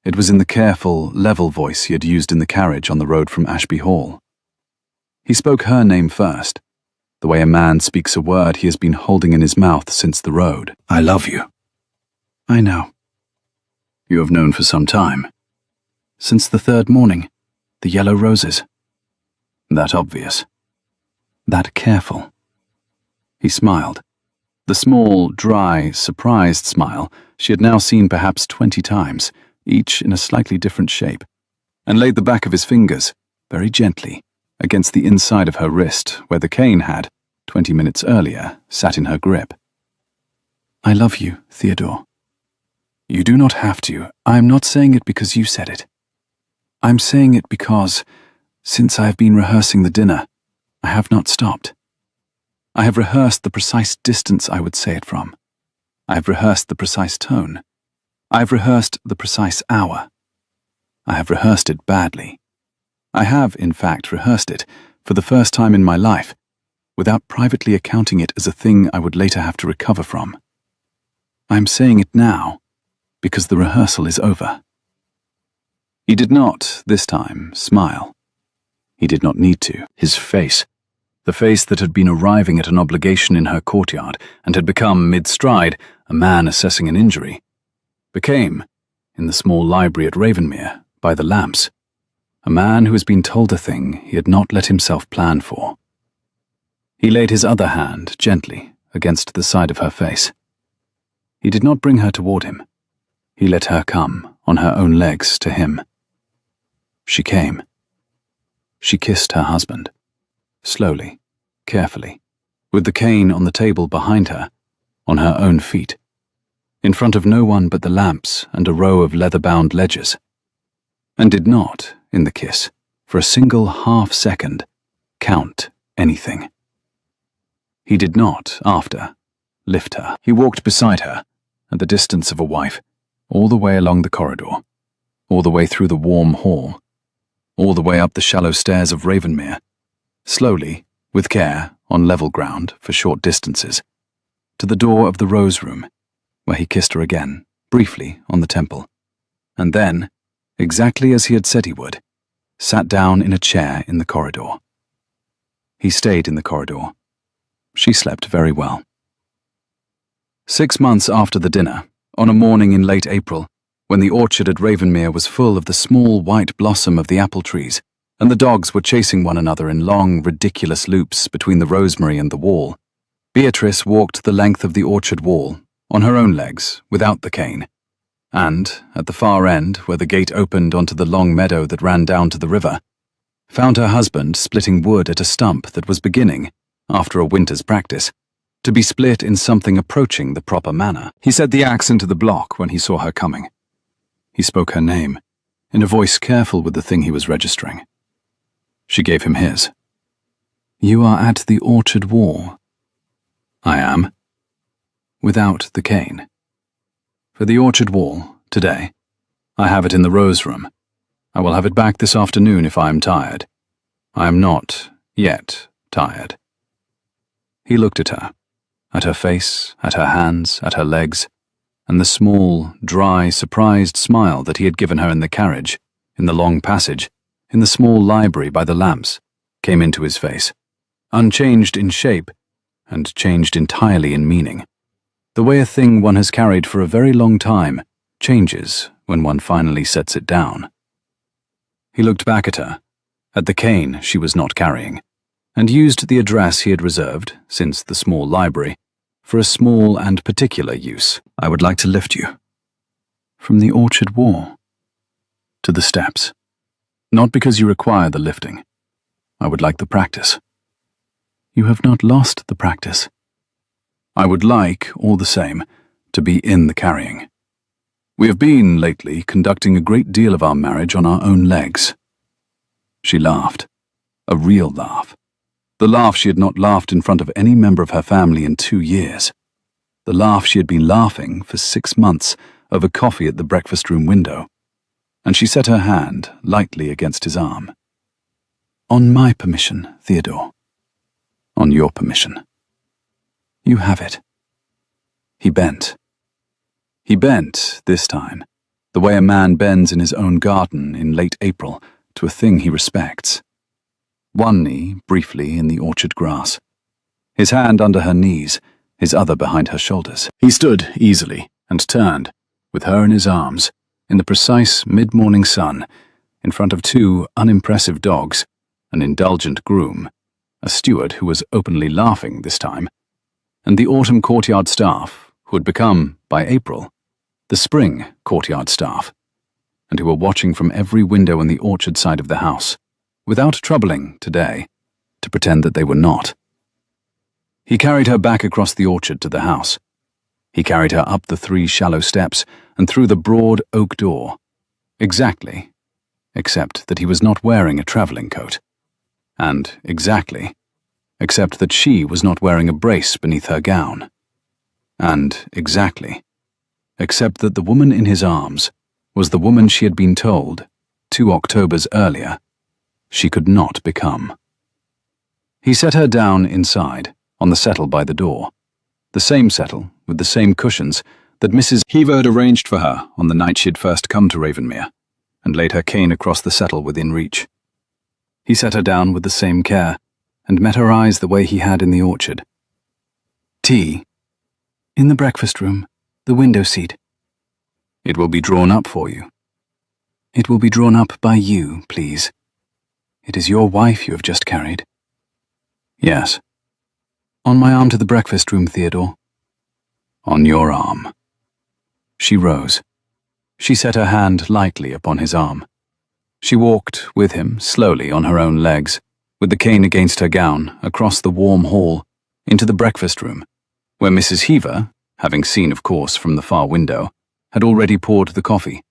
it was in the careful, level voice he had used in the carriage on the road from Ashby Hall. He spoke her name first, the way a man speaks a word he has been holding in his mouth since the road. I love you. I know. You have known for some time. Since the 3rd morning, the yellow roses. That obvious. That careful. He smiled. The small, dry, surprised smile she had now seen perhaps 20 times, each in a slightly different shape, and laid the back of his fingers, very gently, against the inside of her wrist where the cane had, 20 minutes earlier, sat in her grip. I love you, Theodore. You do not have to. I am not saying it because you said it. I'm saying it because, since I have been rehearsing the dinner, I have not stopped. I have rehearsed the precise distance I would say it from. I have rehearsed the precise tone. I have rehearsed the precise hour. I have rehearsed it badly. I have, in fact, rehearsed it, for the first time in my life, without privately accounting it as a thing I would later have to recover from. I am saying it now, because the rehearsal is over. He did not, this time, smile. He did not need to. His face, the face that had been arriving at an obligation in her courtyard and had become, mid-stride, a man assessing an injury, became, in the small library at Ravenmere, by the lamps, a man who has been told a thing he had not let himself plan for. He laid his other hand, gently, against the side of her face. He did not bring her toward him. He let her come, on her own legs, to him. She came. She kissed her husband, slowly, carefully, with the cane on the table behind her, on her own feet, in front of no one but the lamps and a row of leather-bound ledgers, and did not, in the kiss, for a single half-second, count anything. He did not, after, lift her. He walked beside her, at the distance of a wife, all the way along the corridor, all the way through the warm hall, all the way up the shallow stairs of Ravenmere, slowly, with care, on level ground, for short distances, to the door of the rose room, where he kissed her again, briefly, on the temple, and then, exactly as he had said he would, sat down in a chair in the corridor. He stayed in the corridor. She slept very well. 6 months after the dinner, on a morning in late April, when the orchard at Ravenmere was full of the small white blossom of the apple trees, and the dogs were chasing one another in long, ridiculous loops between the rosemary and the wall, Beatrice walked the length of the orchard wall, on her own legs, without the cane, and, at the far end, where the gate opened onto the long meadow that ran down to the river, found her husband splitting wood at a stump that was beginning, after a winter's practice, to be split in something approaching the proper manner. He set the axe into the block when he saw her coming. He spoke her name, in a voice careful with the thing he was registering. She gave him his. You are at the orchard wall. I am. Without the cane. For the orchard wall, today. I have it in the rose room. I will have it back this afternoon if I am tired. I am not, yet, tired. He looked at her face, at her hands, at her legs, and the small, dry, surprised smile that he had given her in the carriage, in the long passage, in the small library by the lamps, came into his face, unchanged in shape, and changed entirely in meaning. The way a thing one has carried for a very long time changes when one finally sets it down. He looked back at her, at the cane she was not carrying, and used the address he had reserved, since the small library, for a small and particular use. I would like to lift you. From the orchard wall. To the steps. Not because you require the lifting. I would like the practice. You have not lost the practice. I would like, all the same, to be in the carrying. We have been, lately, conducting a great deal of our marriage on our own legs. She laughed. A real laugh. The laugh she had not laughed in front of any member of her family in 2 years. The laugh she had been laughing for 6 months over coffee at the breakfast room window. And she set her hand lightly against his arm. On my permission, Theodore. On your permission. You have it. He bent. He bent, this time, the way a man bends in his own garden in late April to a thing he respects. One knee, briefly, in the orchard grass. His hand under her knees, his other behind her shoulders. He stood easily and turned, with her in his arms, in the precise mid-morning sun, in front of 2 unimpressive dogs, an indulgent groom, a steward who was openly laughing this time, and the autumn courtyard staff, who had become, by April, the spring courtyard staff, and who were watching from every window in the orchard side of the house, without troubling, today, to pretend that they were not. He carried her back across the orchard to the house. He carried her up the 3 shallow steps and through the broad oak door, exactly, except that he was not wearing a travelling coat, and exactly, except that she was not wearing a brace beneath her gown, and exactly, except that the woman in his arms was the woman she had been told, 2 Octobers earlier, she could not become. He set her down inside, on the settle by the door, the same settle with the same cushions that Mrs. Heaver had arranged for her on the night she had first come to Ravenmere, and laid her cane across the settle within reach. He set her down with the same care, and met her eyes the way he had in the orchard. Tea? In the breakfast room, the window seat. It will be drawn up for you. It will be drawn up by you, please. It is your wife you have just carried. Yes. On my arm to the breakfast room, Theodore. On your arm. She rose. She set her hand lightly upon his arm. She walked with him slowly on her own legs, with the cane against her gown, across the warm hall, into the breakfast room, where Mrs. Heaver, having seen, of course, from the far window, had already poured the coffee,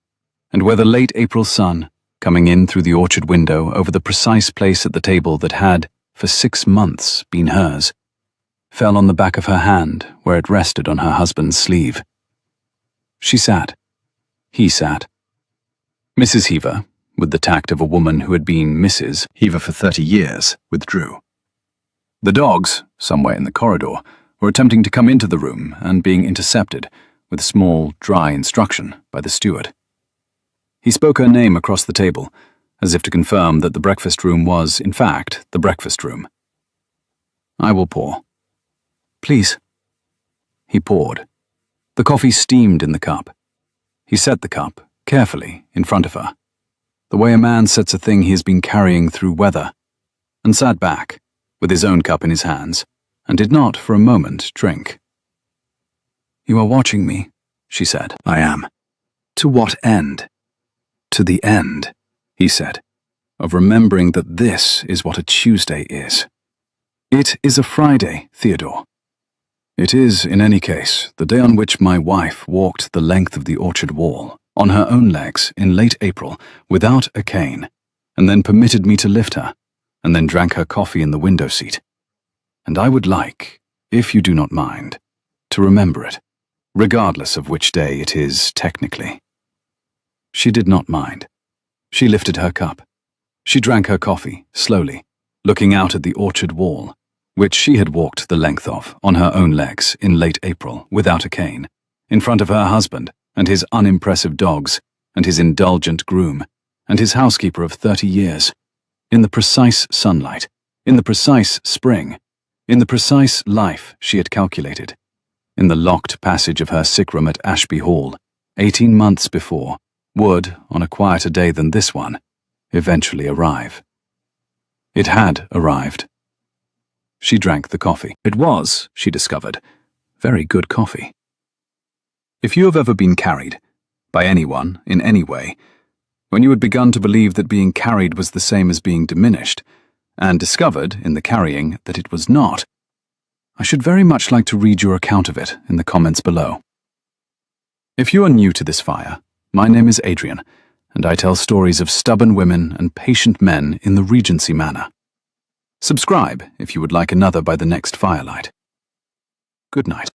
and where the late April sun, coming in through the orchard window over the precise place at the table that had, for 6 months, been hers, fell on the back of her hand where it rested on her husband's sleeve. She sat. He sat. Mrs. Heaver, with the tact of a woman who had been Mrs. Heaver for 30 years, withdrew. The dogs, somewhere in the corridor, were attempting to come into the room and being intercepted, with small, dry instruction by the steward. He spoke her name across the table, as if to confirm that the breakfast room was, in fact, the breakfast room. I will pour. Please. He poured. The coffee steamed in the cup. He set the cup, carefully, in front of her, the way a man sets a thing he has been carrying through weather, and sat back, with his own cup in his hands, and did not, for a moment, drink. You are watching me, she said. I am. To what end? To the end, he said, of remembering that this is what a Tuesday is. It is a Friday, Theodore. It is, in any case, the day on which my wife walked the length of the orchard wall, on her own legs, in late April, without a cane, and then permitted me to lift her, and then drank her coffee in the window seat. And I would like, if you do not mind, to remember it, regardless of which day it is technically. She did not mind. She lifted her cup. She drank her coffee, slowly, looking out at the orchard wall, which she had walked the length of, on her own legs, in late April, without a cane, in front of her husband, and his unimpressive dogs, and his indulgent groom, and his housekeeper of 30 years, in the precise sunlight, in the precise spring, in the precise life she had calculated, in the locked passage of her sick room at Ashby Hall, 18 months before, would, on a quieter day than this one, eventually arrive. It had arrived. She drank the coffee. It was, she discovered, very good coffee. If you have ever been carried, by anyone, in any way, when you had begun to believe that being carried was the same as being diminished, and discovered, in the carrying, that it was not, I should very much like to read your account of it in the comments below. If you are new to this fire, my name is Adrian, and I tell stories of stubborn women and patient men in the Regency manner. Subscribe if you would like another by the next firelight. Good night.